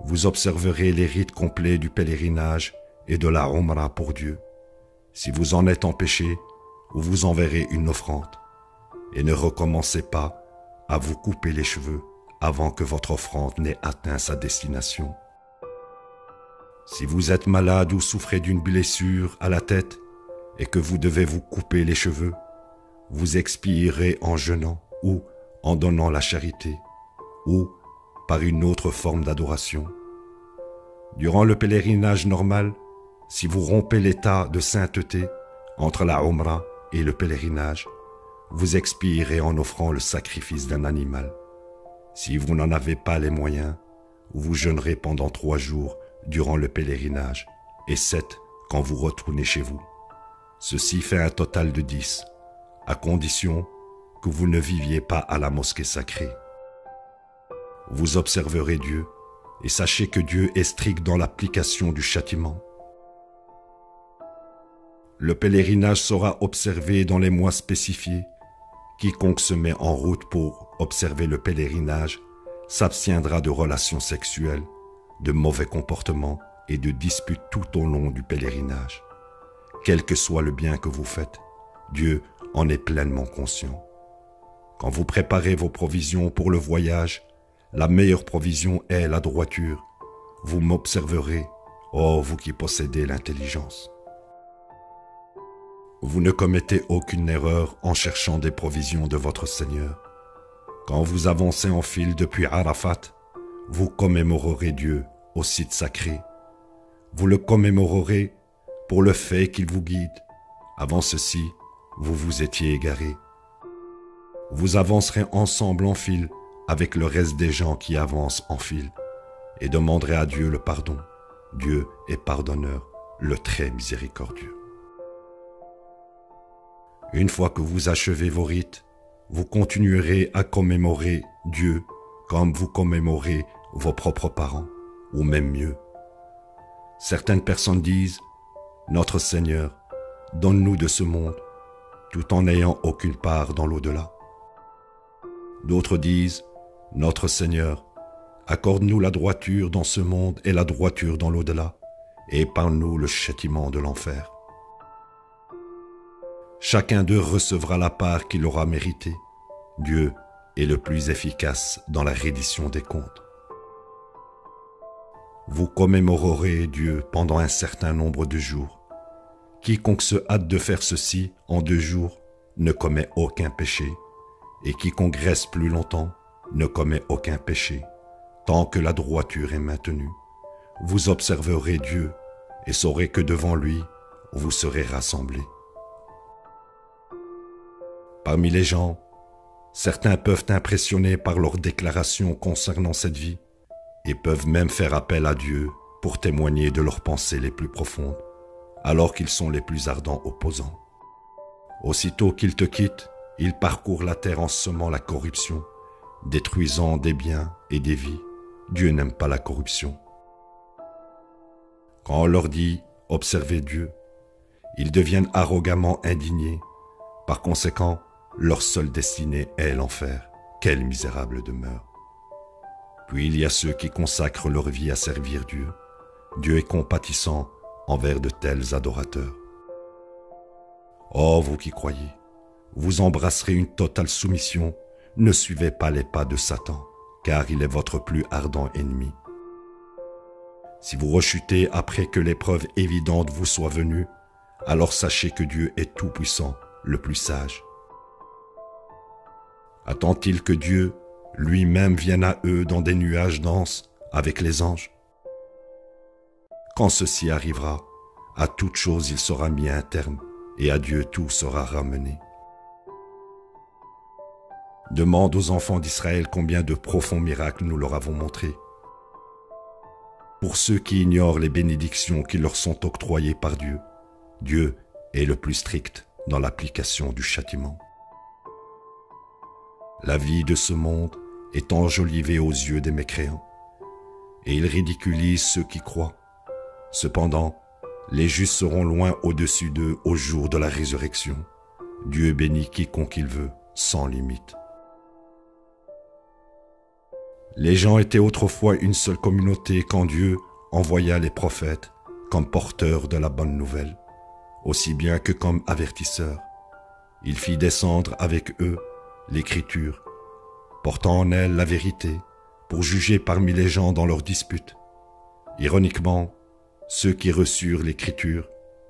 Vous observerez les rites complets du pèlerinage et de la Umrah pour Dieu. Si vous en êtes empêché, vous enverrez une offrande. Et ne recommencez pas à vous couper les cheveux avant que votre offrande n'ait atteint sa destination. Si vous êtes malade ou souffrez d'une blessure à la tête et que vous devez vous couper les cheveux, vous expierez en jeûnant ou en donnant la charité ou par une autre forme d'adoration. Durant le pèlerinage normal, si vous rompez l'état de sainteté entre la Umrah et le pèlerinage, vous expierez en offrant le sacrifice d'un animal. Si vous n'en avez pas les moyens, vous jeûnerez pendant 3 jours durant le pèlerinage et 7 quand vous retournez chez vous. Ceci fait un total de 10, à condition que vous ne viviez pas à la mosquée sacrée. Vous observerez Dieu et sachez que Dieu est strict dans l'application du châtiment. Le pèlerinage sera observé dans les mois spécifiés. Quiconque se met en route pour observer le pèlerinage s'abstiendra de relations sexuelles, de mauvais comportements et de disputes tout au long du pèlerinage. Quel que soit le bien que vous faites, Dieu en est pleinement conscient. Quand vous préparez vos provisions pour le voyage, la meilleure provision est la droiture. Vous m'observerez, ô vous qui possédez l'intelligence. Vous ne commettez aucune erreur en cherchant des provisions de votre Seigneur. Quand vous avancez en file depuis Arafat, vous commémorerez Dieu au site sacré. Vous le commémorerez pour le fait qu'il vous guide. Avant ceci, vous vous étiez égaré. vous avancerez ensemble en file avec le reste des gens qui avancent en file et demanderez à Dieu le pardon. Dieu est pardonneur, le très miséricordieux. Une fois que vous achevez vos rites, vous continuerez à commémorer Dieu comme vous commémorez vos propres parents, ou même mieux. Certaines personnes disent « Notre Seigneur, donne-nous de ce monde, tout en n'ayant aucune part dans l'au-delà. » D'autres disent « Notre Seigneur, accorde-nous la droiture dans ce monde et la droiture dans l'au-delà, et épargne-nous le châtiment de l'enfer. » Chacun d'eux recevra la part qu'il aura méritée. Dieu est le plus efficace dans la reddition des comptes. Vous commémorerez Dieu pendant un certain nombre de jours. Quiconque se hâte de faire ceci en 2 jours ne commet aucun péché, et quiconque reste plus longtemps ne commet aucun péché, tant que la droiture est maintenue. Vous observerez Dieu et saurez que devant lui, vous serez rassemblés. Parmi les gens, certains peuvent impressionner par leurs déclarations concernant cette vie et peuvent même faire appel à Dieu pour témoigner de leurs pensées les plus profondes, alors qu'ils sont les plus ardents opposants. Aussitôt qu'ils te quittent, ils parcourent la terre en semant la corruption, détruisant des biens et des vies. Dieu n'aime pas la corruption. Quand on leur dit « observez Dieu », ils deviennent arrogamment indignés. Par conséquent, leur seule destinée est l'enfer. Quelle misérable demeure! Puis il y a ceux qui consacrent leur vie à servir Dieu. Dieu est compatissant envers de tels adorateurs. Oh, vous qui croyez, vous embrasserez une totale soumission. Ne suivez pas les pas de Satan, car il est votre plus ardent ennemi. Si vous rechutez après que l'épreuve évidente vous soit venue, alors sachez que Dieu est tout-puissant, le plus sage. Attend-il que Dieu lui-même vienne à eux dans des nuages denses avec les anges? Quand ceci arrivera, à toute chose il sera mis un terme, et à Dieu tout sera ramené. Demande aux enfants d'Israël combien de profonds miracles nous leur avons montrés. Pour ceux qui ignorent les bénédictions qui leur sont octroyées par Dieu, Dieu est le plus strict dans l'application du châtiment. La vie de ce monde est enjolivée aux yeux des mécréants, et ils ridiculisent ceux qui croient. Cependant, les justes seront loin au-dessus d'eux au jour de la résurrection. Dieu bénit quiconque il veut, sans limite. Les gens étaient autrefois une seule communauté quand Dieu envoya les prophètes comme porteurs de la bonne nouvelle, aussi bien que comme avertisseurs. Il fit descendre avec eux l'Écriture, portant en elle la vérité, pour juger parmi les gens dans leurs disputes. Ironiquement, ceux qui reçurent l'Écriture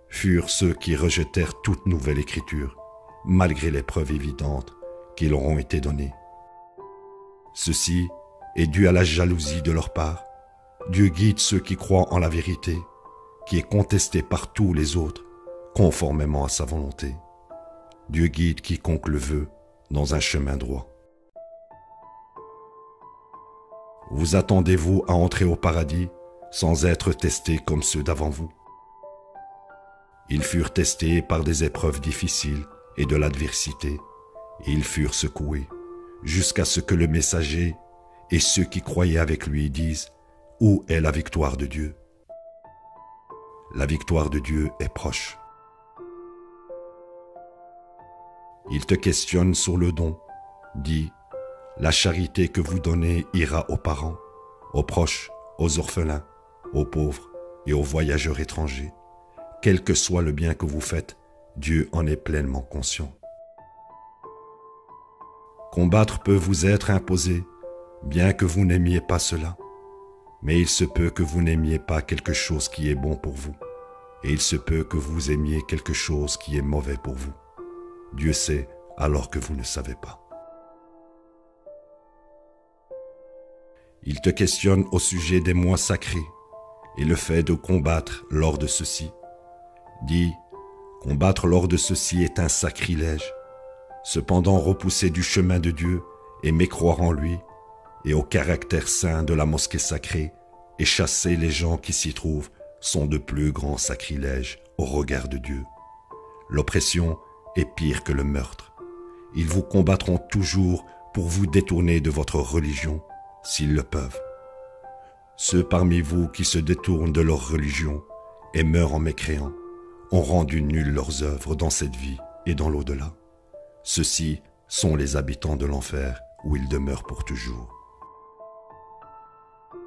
furent ceux qui rejetèrent toute nouvelle Écriture, malgré les preuves évidentes qui leur ont été données. Ceci est dû à la jalousie de leur part. Dieu guide ceux qui croient en la vérité, qui est contestée par tous les autres, conformément à sa volonté. Dieu guide quiconque le veut dans un chemin droit. Vous attendez-vous à entrer au paradis sans être testés comme ceux d'avant vous? Ils furent testés par des épreuves difficiles et de l'adversité, et ils furent secoués, jusqu'à ce que le messager et ceux qui croyaient avec lui disent « Où est la victoire de Dieu ?» La victoire de Dieu est proche. Il te questionne sur le don, dit « La charité que vous donnez ira aux parents, aux proches, aux orphelins, aux pauvres et aux voyageurs étrangers. Quel que soit le bien que vous faites, Dieu en est pleinement conscient. » Combattre peut vous être imposé, bien que vous n'aimiez pas cela. Mais il se peut que vous n'aimiez pas quelque chose qui est bon pour vous, et il se peut que vous aimiez quelque chose qui est mauvais pour vous. Dieu sait alors que vous ne savez pas. Il te questionne au sujet des mois sacrés et le fait de combattre lors de ceux-ci. Dis, combattre lors de ceux-ci est un sacrilège. Cependant, repousser du chemin de Dieu et mécroire en lui et au caractère saint de la mosquée sacrée et chasser les gens qui s'y trouvent sont de plus grands sacrilèges au regard de Dieu. L'oppression est pire que le meurtre. Ils vous combattront toujours pour vous détourner de votre religion, s'ils le peuvent. Ceux parmi vous qui se détournent de leur religion et meurent en mécréants ont rendu nulles leurs œuvres dans cette vie et dans l'au-delà. Ceux-ci sont les habitants de l'enfer où ils demeurent pour toujours.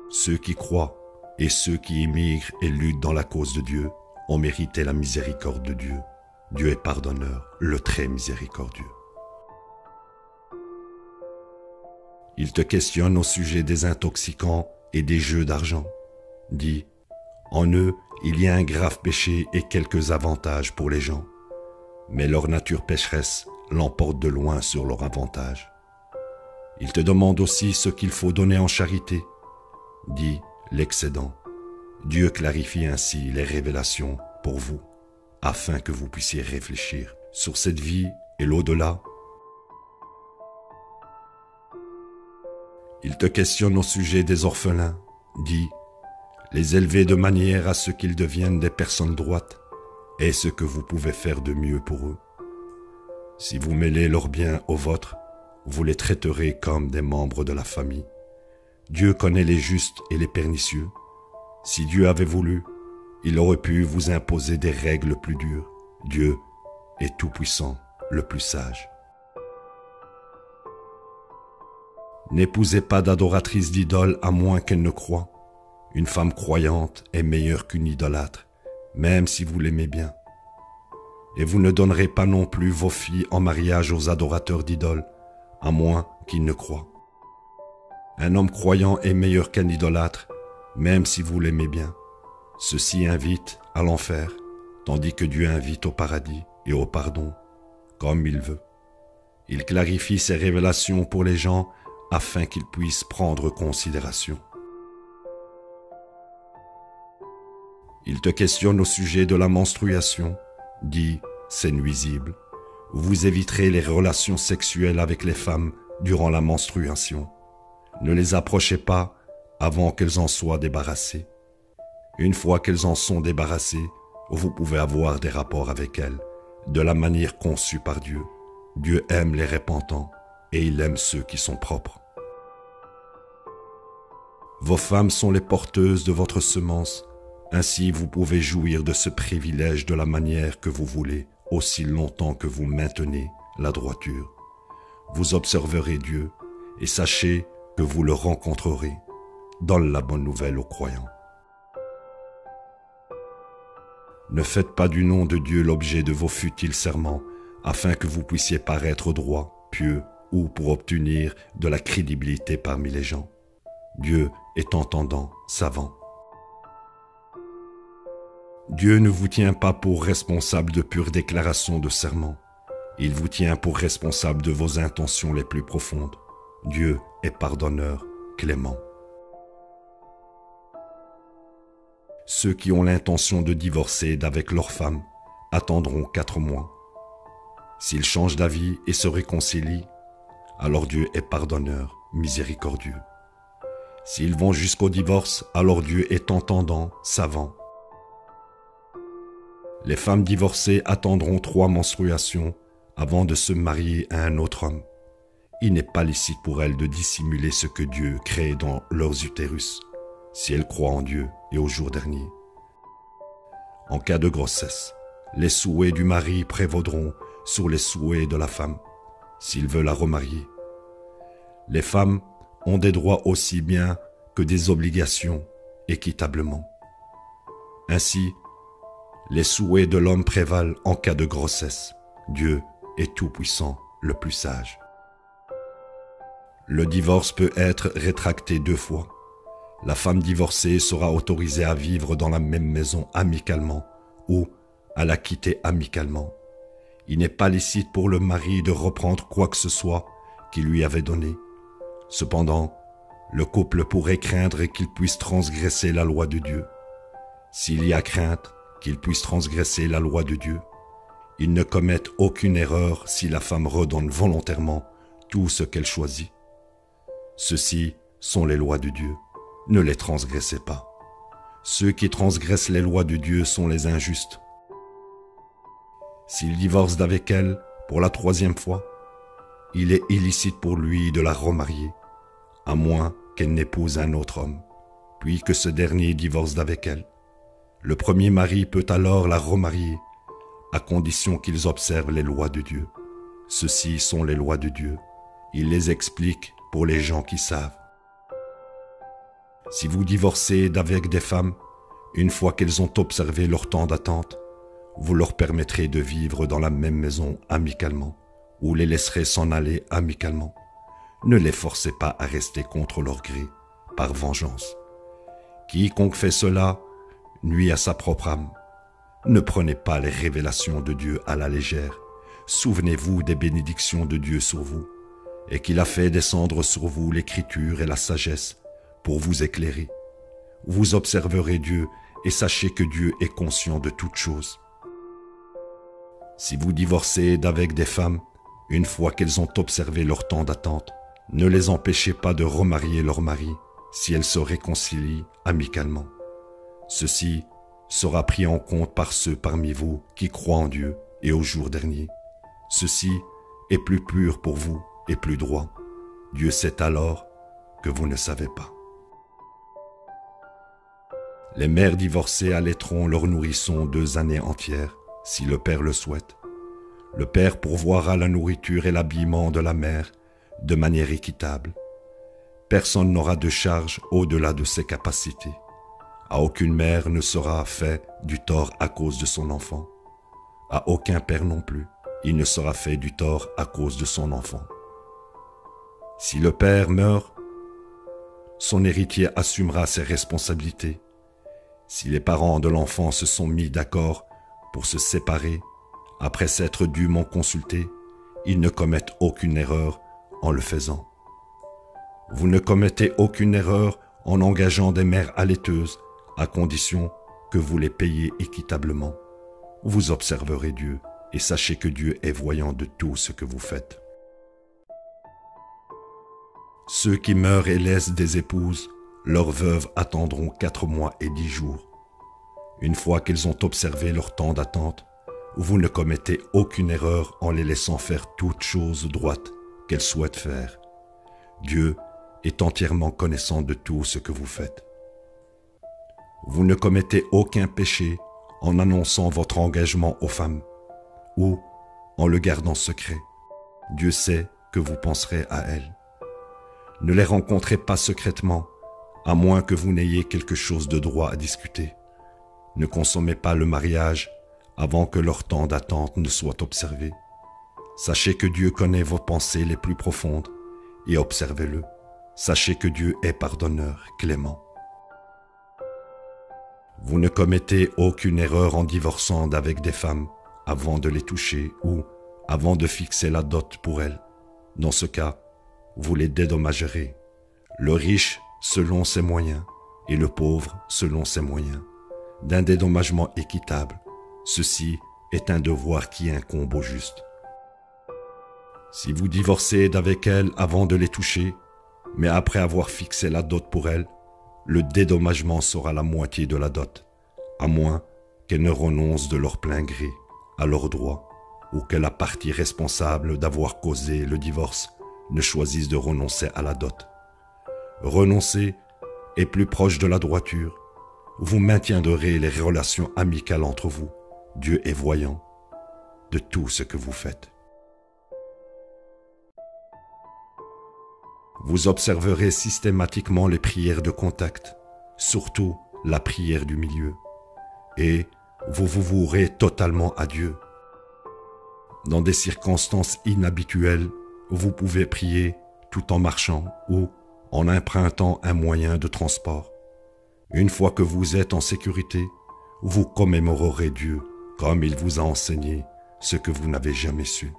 Ceux qui croient et ceux qui émigrent et luttent dans la cause de Dieu ont mérité la miséricorde de Dieu. Dieu est pardonneur, le très miséricordieux. Il te questionne au sujet des intoxicants et des jeux d'argent. Dis, en eux, il y a un grave péché et quelques avantages pour les gens. Mais leur nature pécheresse l'emporte de loin sur leur avantage. Il te demande aussi ce qu'il faut donner en charité. Dis, l'excédent. Dieu clarifie ainsi les révélations pour vous, afin que vous puissiez réfléchir sur cette vie et l'au-delà. Il te questionne au sujet des orphelins. Dis, les élever de manière à ce qu'ils deviennent des personnes droites. Est ce que vous pouvez faire de mieux pour eux. Si vous mêlez leurs biens aux vôtres, vous les traiterez comme des membres de la famille. Dieu connaît les justes et les pernicieux. Si Dieu avait voulu, il aurait pu vous imposer des règles plus dures. Dieu est tout-puissant, le plus sage. N'épousez pas d'adoratrice d'idole à moins qu'elle ne croie. Une femme croyante est meilleure qu'une idolâtre, même si vous l'aimez bien. Et vous ne donnerez pas non plus vos filles en mariage aux adorateurs d'idoles, à moins qu'ils ne croient. Un homme croyant est meilleur qu'un idolâtre, même si vous l'aimez bien. Ceci invite à l'enfer, tandis que Dieu invite au paradis et au pardon, comme il veut. Il clarifie ses révélations pour les gens afin qu'ils puissent prendre considération. Il te questionne au sujet de la menstruation. Dis, c'est nuisible. Vous éviterez les relations sexuelles avec les femmes durant la menstruation. Ne les approchez pas avant qu'elles en soient débarrassées. Une fois qu'elles en sont débarrassées, vous pouvez avoir des rapports avec elles, de la manière conçue par Dieu. Dieu aime les repentants et il aime ceux qui sont propres. Vos femmes sont les porteuses de votre semence. Ainsi, vous pouvez jouir de ce privilège de la manière que vous voulez, aussi longtemps que vous maintenez la droiture. Vous observerez Dieu et sachez que vous le rencontrerez. Donne la bonne nouvelle aux croyants. Ne faites pas du nom de Dieu l'objet de vos futiles serments, afin que vous puissiez paraître droit, pieux, ou pour obtenir de la crédibilité parmi les gens. Dieu est entendant, savant. Dieu ne vous tient pas pour responsable de pures déclarations de serment. Il vous tient pour responsable de vos intentions les plus profondes. Dieu est pardonneur, clément. Ceux qui ont l'intention de divorcer d'avec leur femme attendront 4 mois. S'ils changent d'avis et se réconcilient, alors Dieu est pardonneur, miséricordieux. S'ils vont jusqu'au divorce, alors Dieu est entendant, savant. Les femmes divorcées attendront 3 menstruations avant de se marier à un autre homme. Il n'est pas licite pour elles de dissimuler ce que Dieu crée dans leurs utérus, si elles croient en Dieu et au jour dernier. En cas de grossesse, les souhaits du mari prévaudront sur les souhaits de la femme, s'il veut la remarier. Les femmes ont des droits aussi bien que des obligations, équitablement. Ainsi, les souhaits de l'homme prévalent en cas de grossesse. Dieu est tout-puissant, le plus sage. Le divorce peut être rétracté 2 fois. La femme divorcée sera autorisée à vivre dans la même maison amicalement ou à la quitter amicalement. Il n'est pas licite pour le mari de reprendre quoi que ce soit qu'il lui avait donné. Cependant, le couple pourrait craindre qu'il puisse transgresser la loi de Dieu. S'il y a crainte qu'il puisse transgresser la loi de Dieu, Ils ne commettent aucune erreur si la femme redonne volontairement tout ce qu'elle choisit. Ceci sont les lois de Dieu. Ne les transgressez pas. Ceux qui transgressent les lois de Dieu sont les injustes. S'il divorce d'avec elle pour la 3e fois, il est illicite pour lui de la remarier, à moins qu'elle n'épouse un autre homme, puis que ce dernier divorce d'avec elle. Le premier mari peut alors la remarier, à condition qu'ils observent les lois de Dieu. Ceci sont les lois de Dieu. Il les explique pour les gens qui savent. Si vous divorcez d'avec des femmes, une fois qu'elles ont observé leur temps d'attente, vous leur permettrez de vivre dans la même maison amicalement, ou les laisserez s'en aller amicalement. Ne les forcez pas à rester contre leur gré, par vengeance. Quiconque fait cela nuit à sa propre âme. Ne prenez pas les révélations de Dieu à la légère. Souvenez-vous des bénédictions de Dieu sur vous, et qu'il a fait descendre sur vous l'écriture et la sagesse pour vous éclairer. Vous observerez Dieu et sachez que Dieu est conscient de toutes choses. Si vous divorcez d'avec des femmes, une fois qu'elles ont observé leur temps d'attente, ne les empêchez pas de remarier leur mari si elles se réconcilient amicalement. Ceci sera pris en compte par ceux parmi vous qui croient en Dieu et au jour dernier. Ceci est plus pur pour vous et plus droit. Dieu sait alors que vous ne savez pas. Les mères divorcées allaiteront leurs nourrissons 2 années entières, si le père le souhaite. Le père pourvoira la nourriture et l'habillement de la mère de manière équitable. Personne n'aura de charge au-delà de ses capacités. À aucune mère ne sera fait du tort à cause de son enfant. À aucun père non plus, il ne sera fait du tort à cause de son enfant. Si le père meurt, son héritier assumera ses responsabilités. Si les parents de l'enfant se sont mis d'accord pour se séparer, après s'être dûment consultés, ils ne commettent aucune erreur en le faisant. Vous ne commettez aucune erreur en engageant des mères allaiteuses, à condition que vous les payiez équitablement. Vous observerez Dieu et sachez que Dieu est voyant de tout ce que vous faites. Ceux qui meurent et laissent des épouses, leurs veuves attendront 4 mois et 10 jours. Une fois qu'elles ont observé leur temps d'attente, vous ne commettez aucune erreur en les laissant faire toute chose droite qu'elles souhaitent faire. Dieu est entièrement connaissant de tout ce que vous faites. Vous ne commettez aucun péché en annonçant votre engagement aux femmes ou en le gardant secret. Dieu sait que vous penserez à elles. Ne les rencontrez pas secrètement, à moins que vous n'ayez quelque chose de droit à discuter. Ne consommez pas le mariage avant que leur temps d'attente ne soit observé. Sachez que Dieu connaît vos pensées les plus profondes et observez-le. Sachez que Dieu est pardonneur, clément. Vous ne commettez aucune erreur en divorçant d'avec des femmes avant de les toucher ou avant de fixer la dot pour elles. Dans ce cas, vous les dédommagerez. Le riche selon ses moyens et le pauvre selon ses moyens, d'un dédommagement équitable. Ceci est un devoir qui incombe au juste. Si vous divorcez d'avec elles avant de les toucher, mais après avoir fixé la dot pour elles, le dédommagement sera la moitié de la dot, à moins qu'elles ne renoncent de leur plein gré à leurs droits ou que la partie responsable d'avoir causé le divorce ne choisisse de renoncer à la dot. Renoncer est plus proche de la droiture. Vous maintiendrez les relations amicales entre vous. Dieu est voyant de tout ce que vous faites. Vous observerez systématiquement les prières de contact, surtout la prière du milieu, et vous vous vouerez totalement à Dieu. Dans des circonstances inhabituelles, vous pouvez prier tout en marchant ou en empruntant un moyen de transport. Une fois que vous êtes en sécurité, vous commémorerez Dieu comme il vous a enseigné ce que vous n'avez jamais su.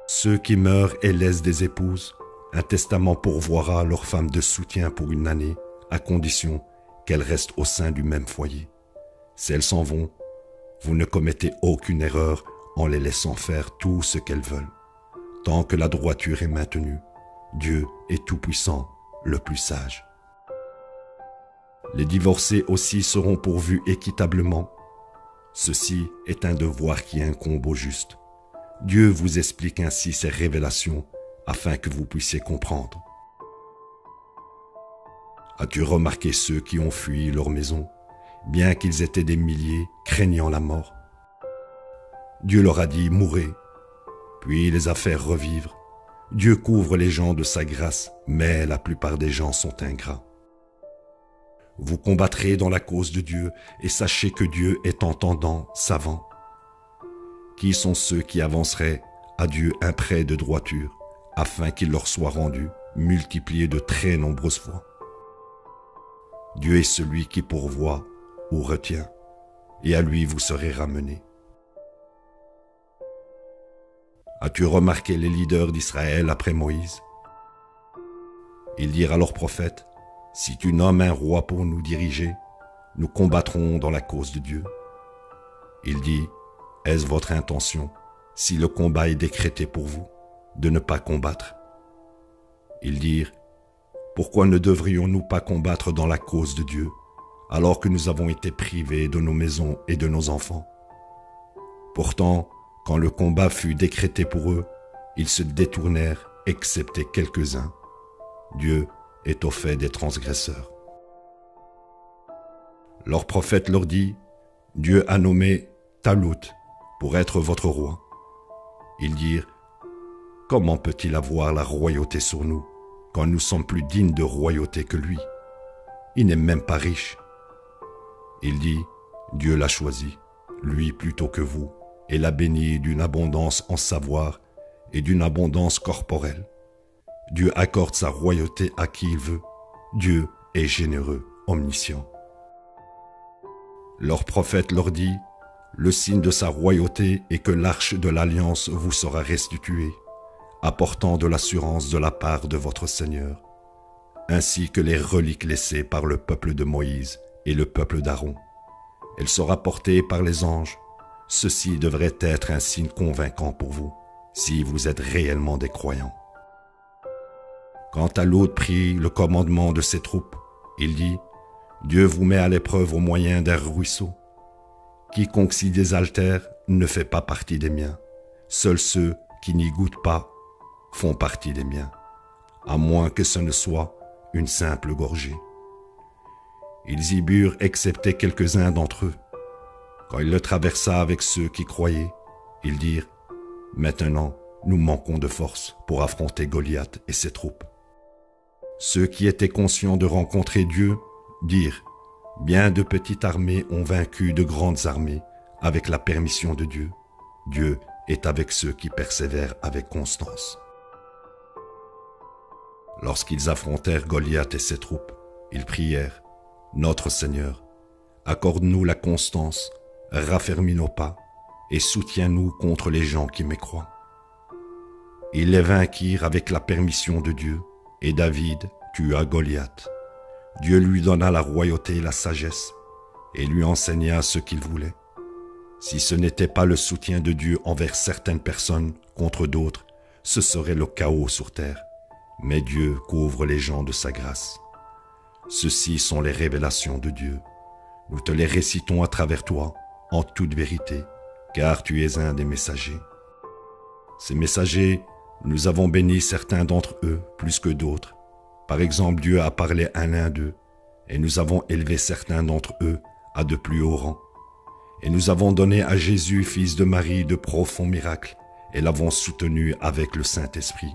Ceux qui meurent et laissent des épouses, un testament pourvoira leur femme de soutien pour 1 année, à condition qu'elles restent au sein du même foyer. Si elles s'en vont, vous ne commettez aucune erreur en les laissant faire tout ce qu'elles veulent. Tant que la droiture est maintenue, Dieu est tout-puissant, le plus sage. Les divorcés aussi seront pourvus équitablement. Ceci est un devoir qui incombe au juste. Dieu vous explique ainsi ses révélations afin que vous puissiez comprendre. As-tu remarqué ceux qui ont fui leur maison, bien qu'ils étaient des milliers, craignant la mort? Dieu leur a dit « mourez », puis il les a fait revivre. Dieu couvre les gens de sa grâce, mais la plupart des gens sont ingrats. Vous combattrez dans la cause de Dieu et sachez que Dieu est entendant, savant. Qui sont ceux qui avanceraient à Dieu un prêt de droiture, afin qu'il leur soit rendu, multiplié de très nombreuses fois? Dieu est celui qui pourvoit ou retient, et à lui vous serez ramenés. As-tu remarqué les leaders d'Israël après Moïse? Ils dirent à leurs prophètes, « Si tu nommes un roi pour nous diriger, nous combattrons dans la cause de Dieu. » Il dit, « Est-ce votre intention, si le combat est décrété pour vous, de ne pas combattre? » Ils dirent, « Pourquoi ne devrions-nous pas combattre dans la cause de Dieu, alors que nous avons été privés de nos maisons et de nos enfants? » Pourtant, quand le combat fut décrété pour eux, ils se détournèrent, excepté quelques-uns. Dieu est au fait des transgresseurs. Leur prophète leur dit, « Dieu a nommé Talut pour être votre roi. » Ils dirent, « Comment peut-il avoir la royauté sur nous, quand nous sommes plus dignes de royauté que lui? Il n'est même pas riche. » Il dit, « Dieu l'a choisi, lui plutôt que vous, et l'a béni d'une abondance en savoir et d'une abondance corporelle. Dieu accorde sa royauté à qui il veut. Dieu est généreux, omniscient. » Leur prophète leur dit, « Le signe de sa royauté est que l'arche de l'alliance vous sera restituée, apportant de l'assurance de la part de votre Seigneur, ainsi que les reliques laissées par le peuple de Moïse et le peuple d'Aaron. Elle sera portée par les anges. Ceci devrait être un signe convaincant pour vous, si vous êtes réellement des croyants. » Quand Talut prit le commandement de ses troupes, il dit, « Dieu vous met à l'épreuve au moyen d'un ruisseau. Quiconque s'y désaltère ne fait pas partie des miens. Seuls ceux qui n'y goûtent pas font partie des miens, à moins que ce ne soit une simple gorgée. » Ils y burent excepté quelques-uns d'entre eux. Quand il le traversa avec ceux qui croyaient, ils dirent, « Maintenant, nous manquons de force pour affronter Goliath et ses troupes. » Ceux qui étaient conscients de rencontrer Dieu dirent, « Bien de petites armées ont vaincu de grandes armées avec la permission de Dieu. Dieu est avec ceux qui persévèrent avec constance. » Lorsqu'ils affrontèrent Goliath et ses troupes, ils prièrent, « Notre Seigneur, accorde-nous la constance, raffermis nos pas et soutiens-nous contre les gens qui mécroient. » Ils les vainquirent avec la permission de Dieu, et David tua Goliath. Dieu lui donna la royauté et la sagesse, et lui enseigna ce qu'il voulait. Si ce n'était pas le soutien de Dieu envers certaines personnes contre d'autres, ce serait le chaos sur terre. Mais Dieu couvre les gens de sa grâce. Ceci sont les révélations de Dieu. Nous te les récitons à travers toi, en toute vérité, car tu es un des messagers. Ces messagers, nous avons béni certains d'entre eux plus que d'autres. Par exemple, Dieu a parlé à l'un d'eux, et nous avons élevé certains d'entre eux à de plus hauts rangs. Et nous avons donné à Jésus, fils de Marie, de profonds miracles, et l'avons soutenu avec le Saint-Esprit.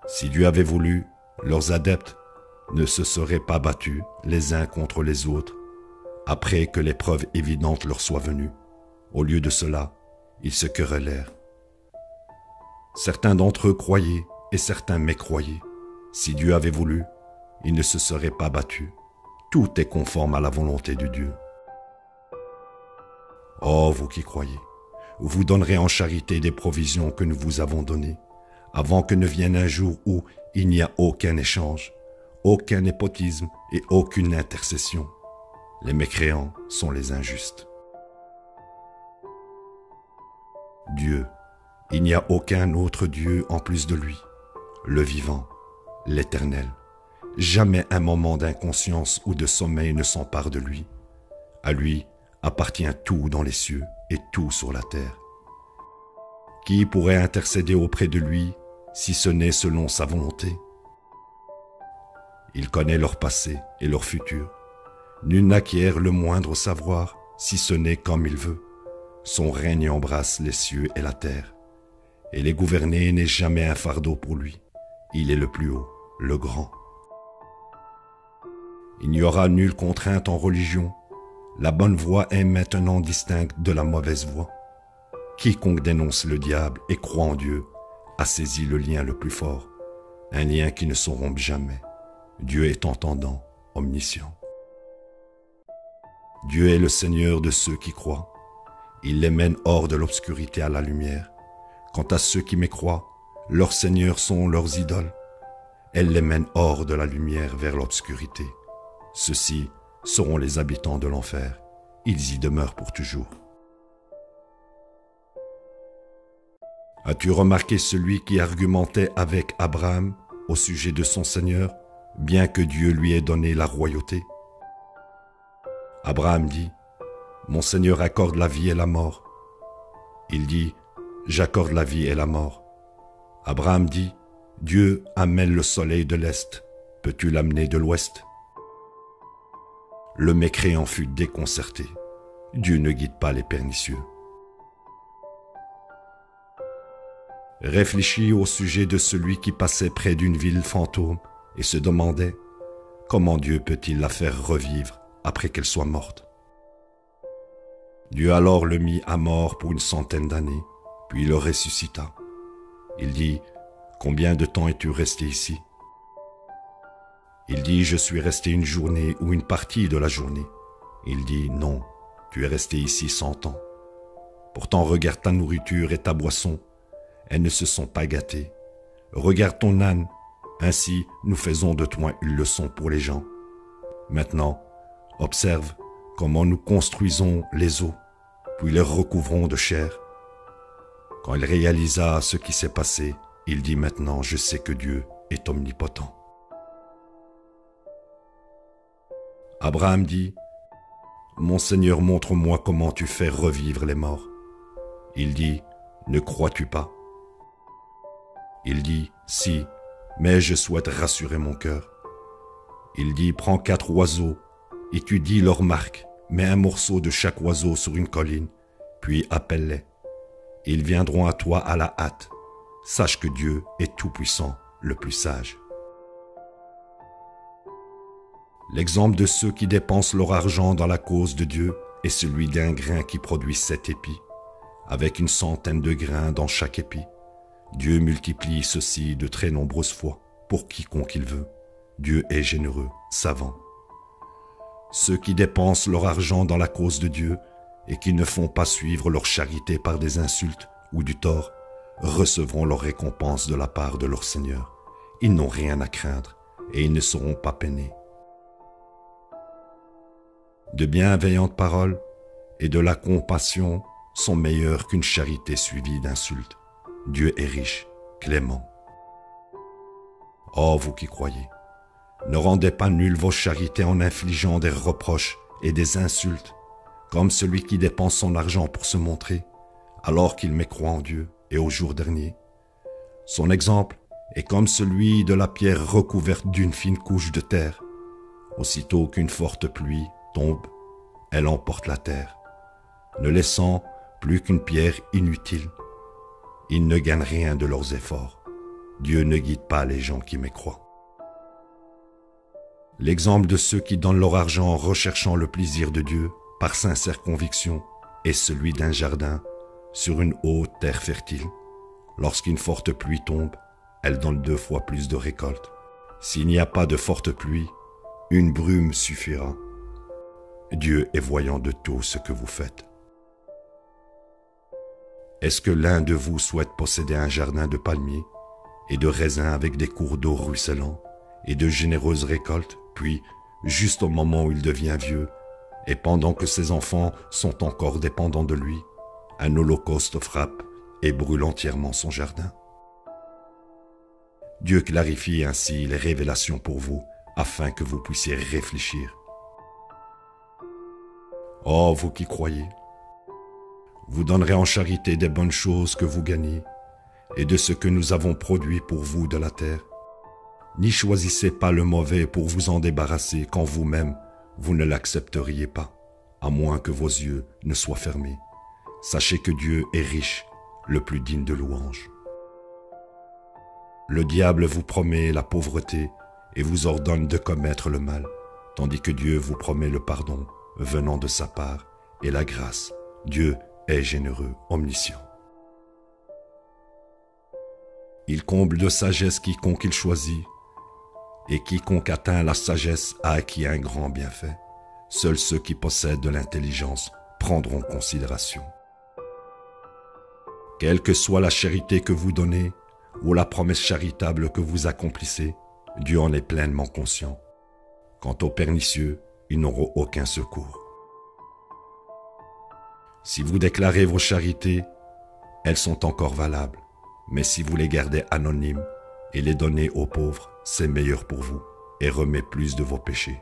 Si Dieu avait voulu, leurs adeptes ne se seraient pas battus les uns contre les autres, après que l'épreuve évidente leur soit venue. Au lieu de cela, ils se querellèrent. Certains d'entre eux croyaient et certains mécroyaient. Si Dieu avait voulu, ils ne se seraient pas battus. Tout est conforme à la volonté de Dieu. Oh, vous qui croyez, vous donnerez en charité des provisions que nous vous avons données, avant que ne vienne un jour où il n'y a aucun échange, aucun népotisme et aucune intercession. Les mécréants sont les injustes. Dieu, il n'y a aucun autre Dieu en plus de lui, le vivant, l'éternel. Jamais un moment d'inconscience ou de sommeil ne s'empare de lui. À lui appartient tout dans les cieux et tout sur la terre. Qui pourrait intercéder auprès de lui si ce n'est selon sa volonté? Il connaît leur passé et leur futur. Nul n'acquiert le moindre savoir si ce n'est comme il veut. Son règne embrasse les cieux et la terre. Et les gouverner n'est jamais un fardeau pour lui. Il est le plus haut, le grand. Il n'y aura nulle contrainte en religion. La bonne voie est maintenant distincte de la mauvaise voie. Quiconque dénonce le diable et croit en Dieu a saisi le lien le plus fort, un lien qui ne se rompt jamais. Dieu est entendant, omniscient. Dieu est le Seigneur de ceux qui croient. Il les mène hors de l'obscurité à la lumière. Quant à ceux qui mécroient, leurs seigneurs sont leurs idoles. Elle les mène hors de la lumière vers l'obscurité. Ceux-ci seront les habitants de l'enfer. Ils y demeurent pour toujours. As-tu remarqué celui qui argumentait avec Abraham au sujet de son Seigneur, bien que Dieu lui ait donné la royauté? Abraham dit, « Mon Seigneur accorde la vie et la mort. » Il dit, « J'accorde la vie et la mort. » Abraham dit, « Dieu amène le soleil de l'Est. Peux-tu l'amener de l'Ouest ?» Le mécréant fut déconcerté. Dieu ne guide pas les pernicieux. Réfléchis au sujet de celui qui passait près d'une ville fantôme et se demandait comment Dieu peut-il la faire revivre après qu'elle soit morte. Dieu alors le mit à mort pour 100 d'années, puis le ressuscita. Il dit, « Combien de temps es-tu resté ici ?» Il dit, « Je suis resté une journée ou une partie de la journée. » Il dit, « Non, tu es resté ici 100 ans. Pourtant regarde ta nourriture et ta boisson, elles ne se sont pas gâtées. Regarde ton âne, ainsi nous faisons de toi une leçon pour les gens. Maintenant, observe comment nous construisons les eaux, puis les recouvrons de chair. » Quand il réalisa ce qui s'est passé, il dit, « Maintenant je sais que Dieu est omnipotent. » Abraham dit, « Mon Seigneur, montre-moi comment tu fais revivre les morts. » Il dit, « Ne crois-tu pas ?» Il dit, « Si, mais je souhaite rassurer mon cœur. » Il dit, « Prends 4 oiseaux, étudie leurs marques, mets un morceau de chaque oiseau sur une colline, puis appelle-les. Ils viendront à toi à la hâte. Sache que Dieu est tout-puissant, le plus sage. » L'exemple de ceux qui dépensent leur argent dans la cause de Dieu est celui d'un grain qui produit 7 épis, avec 100 de grains dans chaque épi. Dieu multiplie ceci de très nombreuses fois pour quiconque il veut. Dieu est généreux, savant. Ceux qui dépensent leur argent dans la cause de Dieu et qui ne font pas suivre leur charité par des insultes ou du tort recevront leur récompense de la part de leur Seigneur. Ils n'ont rien à craindre et ils ne seront pas peinés. De bienveillantes paroles et de la compassion sont meilleures qu'une charité suivie d'insultes. Dieu est riche, clément. Oh, vous qui croyez, ne rendez pas nulles vos charités en infligeant des reproches et des insultes, comme celui qui dépense son argent pour se montrer, alors qu'il mécroit en Dieu et au jour dernier. Son exemple est comme celui de la pierre recouverte d'une fine couche de terre. Aussitôt qu'une forte pluie tombe, elle emporte la terre, ne laissant plus qu'une pierre inutile. Ils ne gagnent rien de leurs efforts. Dieu ne guide pas les gens qui mécroient. L'exemple de ceux qui donnent leur argent en recherchant le plaisir de Dieu par sincère conviction est celui d'un jardin sur une haute terre fertile. Lorsqu'une forte pluie tombe, elle donne 2 fois plus de récolte. S'il n'y a pas de forte pluie, une brume suffira. Dieu est voyant de tout ce que vous faites. Est-ce que l'un de vous souhaite posséder un jardin de palmiers et de raisins avec des cours d'eau ruisselants et de généreuses récoltes, puis, juste au moment où il devient vieux, et pendant que ses enfants sont encore dépendants de lui, un holocauste frappe et brûle entièrement son jardin. Dieu clarifie ainsi les révélations pour vous, afin que vous puissiez réfléchir. Oh, vous qui croyez, vous donnerez en charité des bonnes choses que vous gagnez, et de ce que nous avons produit pour vous de la terre. N'y choisissez pas le mauvais pour vous en débarrasser quand vous-même, vous ne l'accepteriez pas, à moins que vos yeux ne soient fermés. Sachez que Dieu est riche, le plus digne de louange. Le diable vous promet la pauvreté et vous ordonne de commettre le mal, tandis que Dieu vous promet le pardon venant de sa part et la grâce. Dieu est généreux, omniscient. Il comble de sagesse quiconque il choisit, et quiconque atteint la sagesse a acquis un grand bienfait. Seuls ceux qui possèdent de l'intelligence prendront considération. Quelle que soit la charité que vous donnez, ou la promesse charitable que vous accomplissez, Dieu en est pleinement conscient. Quant aux pernicieux, ils n'auront aucun secours. Si vous déclarez vos charités, elles sont encore valables, mais si vous les gardez anonymes et les donnez aux pauvres, c'est meilleur pour vous et remet plus de vos péchés.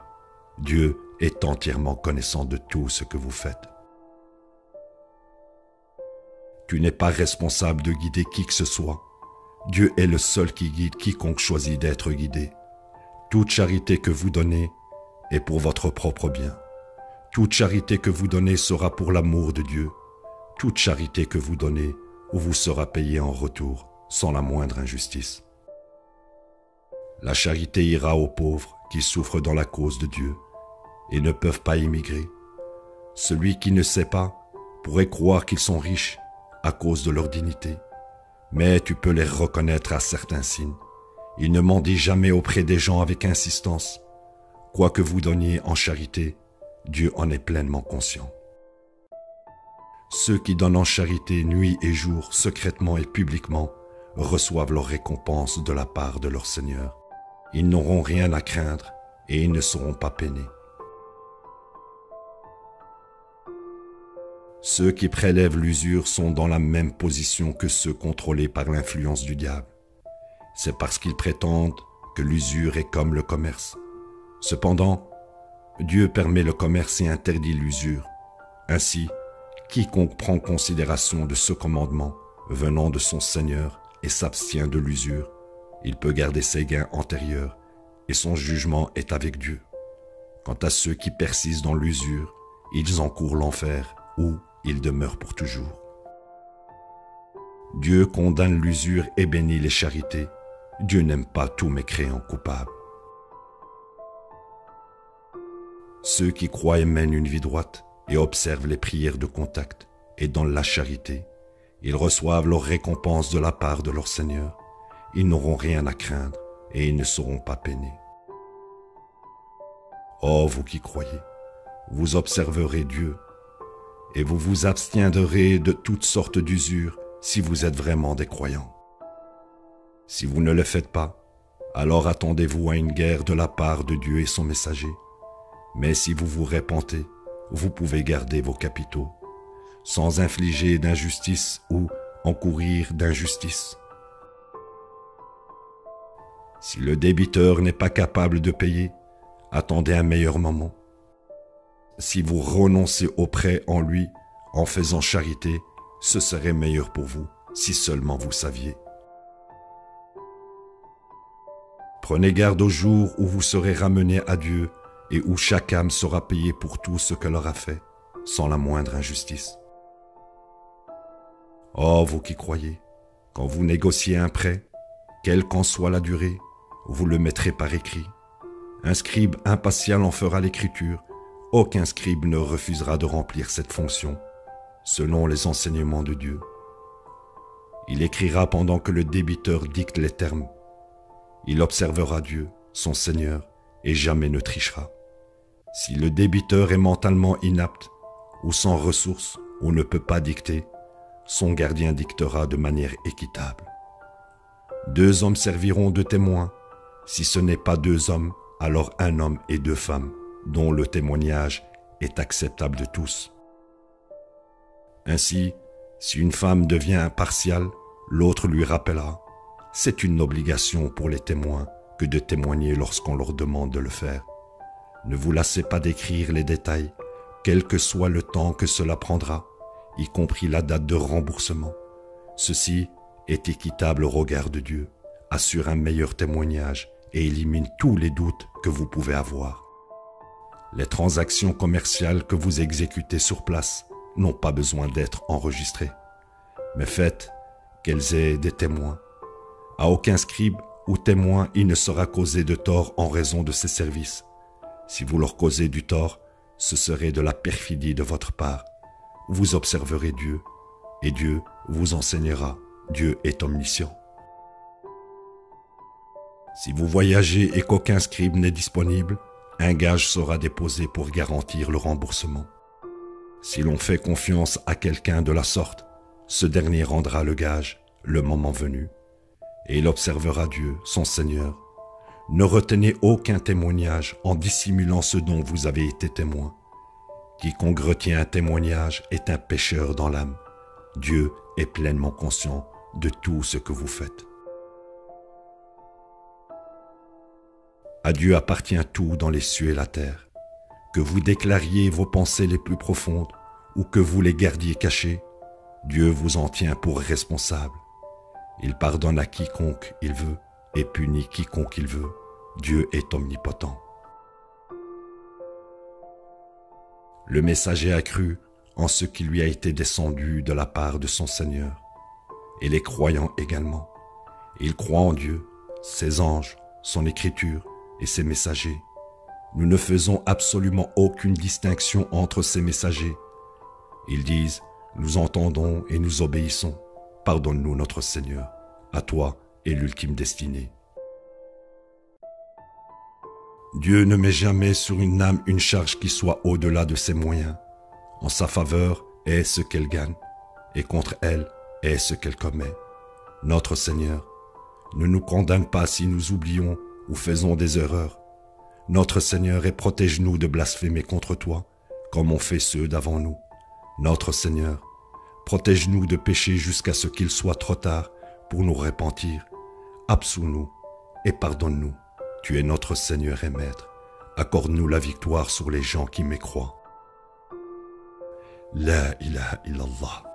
Dieu est entièrement connaissant de tout ce que vous faites. Tu n'es pas responsable de guider qui que ce soit. Dieu est le seul qui guide quiconque choisit d'être guidé. Toute charité que vous donnez est pour votre propre bien. Toute charité que vous donnez sera pour l'amour de Dieu. Toute charité que vous donnez vous sera payée en retour, sans la moindre injustice. La charité ira aux pauvres qui souffrent dans la cause de Dieu et ne peuvent pas immigrer. Celui qui ne sait pas pourrait croire qu'ils sont riches à cause de leur dignité, mais tu peux les reconnaître à certains signes. Ils ne mendient jamais auprès des gens avec insistance. Quoi que vous donniez en charité, Dieu en est pleinement conscient. Ceux qui donnent en charité nuit et jour, secrètement et publiquement, reçoivent leur récompense de la part de leur Seigneur. Ils n'auront rien à craindre et ils ne seront pas peinés. Ceux qui prélèvent l'usure sont dans la même position que ceux contrôlés par l'influence du diable. C'est parce qu'ils prétendent que l'usure est comme le commerce. Cependant, Dieu permet le commerce et interdit l'usure. Ainsi, quiconque prend considération de ce commandement venant de son Seigneur et s'abstient de l'usure, il peut garder ses gains antérieurs et son jugement est avec Dieu. Quant à ceux qui persistent dans l'usure, ils encourent l'enfer où ils demeurent pour toujours. Dieu condamne l'usure et bénit les charités. Dieu n'aime pas tous mécréants coupables. Ceux qui croient et mènent une vie droite et observent les prières de contact et dans la charité, ils reçoivent leur récompense de la part de leur Seigneur. Ils n'auront rien à craindre et ils ne seront pas peinés. Oh, vous qui croyez, vous observerez Dieu et vous vous abstiendrez de toutes sortes d'usures si vous êtes vraiment des croyants. Si vous ne le faites pas, alors attendez-vous à une guerre de la part de Dieu et son messager. Mais si vous vous repentez, vous pouvez garder vos capitaux, sans infliger d'injustice ou encourir d'injustice. Si le débiteur n'est pas capable de payer, attendez un meilleur moment. Si vous renoncez au prêt en lui, en faisant charité, ce serait meilleur pour vous, si seulement vous saviez. Prenez garde au jour où vous serez ramenés à Dieu et où chaque âme sera payée pour tout ce qu'elle aura fait, sans la moindre injustice. Oh, vous qui croyez, quand vous négociez un prêt, quelle qu'en soit la durée, vous le mettrez par écrit. Un scribe impatient en fera l'écriture. Aucun scribe ne refusera de remplir cette fonction, selon les enseignements de Dieu. Il écrira pendant que le débiteur dicte les termes. Il observera Dieu, son Seigneur, et jamais ne trichera. Si le débiteur est mentalement inapte, ou sans ressources, ou ne peut pas dicter, son gardien dictera de manière équitable. 2 hommes serviront de témoins. Si ce n'est pas 2 hommes, alors 1 homme et 2 femmes, dont le témoignage est acceptable de tous. Ainsi, Si une femme devient partiale, l'autre lui rappellera. C'est une obligation pour les témoins que de témoigner lorsqu'on leur demande de le faire. Ne vous lassez pas d'écrire les détails, quel que soit le temps que cela prendra, y compris la date de remboursement. Ceci est équitable au regard de Dieu, assure un meilleur témoignage et élimine tous les doutes que vous pouvez avoir. Les transactions commerciales que vous exécutez sur place n'ont pas besoin d'être enregistrées, mais faites qu'elles aient des témoins. À aucun scribe ou témoin il ne sera causé de tort en raison de ces services. Si vous leur causez du tort, ce serait de la perfidie de votre part. Vous observerez Dieu, et Dieu vous enseignera. Dieu est omniscient. Si vous voyagez et qu'aucun scribe n'est disponible, un gage sera déposé pour garantir le remboursement. Si l'on fait confiance à quelqu'un de la sorte, ce dernier rendra le gage le moment venu, et il observera Dieu, son Seigneur. Ne retenez aucun témoignage en dissimulant ce dont vous avez été témoin. Quiconque retient un témoignage est un pécheur dans l'âme. Dieu est pleinement conscient de tout ce que vous faites. À Dieu appartient tout dans les cieux et la terre. Que vous déclariez vos pensées les plus profondes ou que vous les gardiez cachées, Dieu vous en tient pour responsable. Il pardonne à quiconque il veut et punit quiconque il veut. Dieu est omnipotent. Le messager a cru en ce qui lui a été descendu de la part de son Seigneur, et les croyants également. Ils croient en Dieu, ses anges, son écriture et ses messagers. Nous ne faisons absolument aucune distinction entre ces messagers. Ils disent, nous entendons et nous obéissons. Pardonne-nous notre Seigneur, à toi est l'ultime destinée. Dieu ne met jamais sur une âme une charge qui soit au-delà de ses moyens. En sa faveur est ce qu'elle gagne, et contre elle est ce qu'elle commet. Notre Seigneur ne nous condamne pas si nous oublions ou faisons des erreurs. Notre Seigneur, et protège-nous de blasphémer contre toi, comme ont fait ceux d'avant nous. Notre Seigneur, protège-nous de pécher jusqu'à ce qu'il soit trop tard pour nous repentir. Absous-nous et pardonne-nous. Tu es notre Seigneur et Maître. Accorde-nous la victoire sur les gens qui mécroient. La ilaha illallah.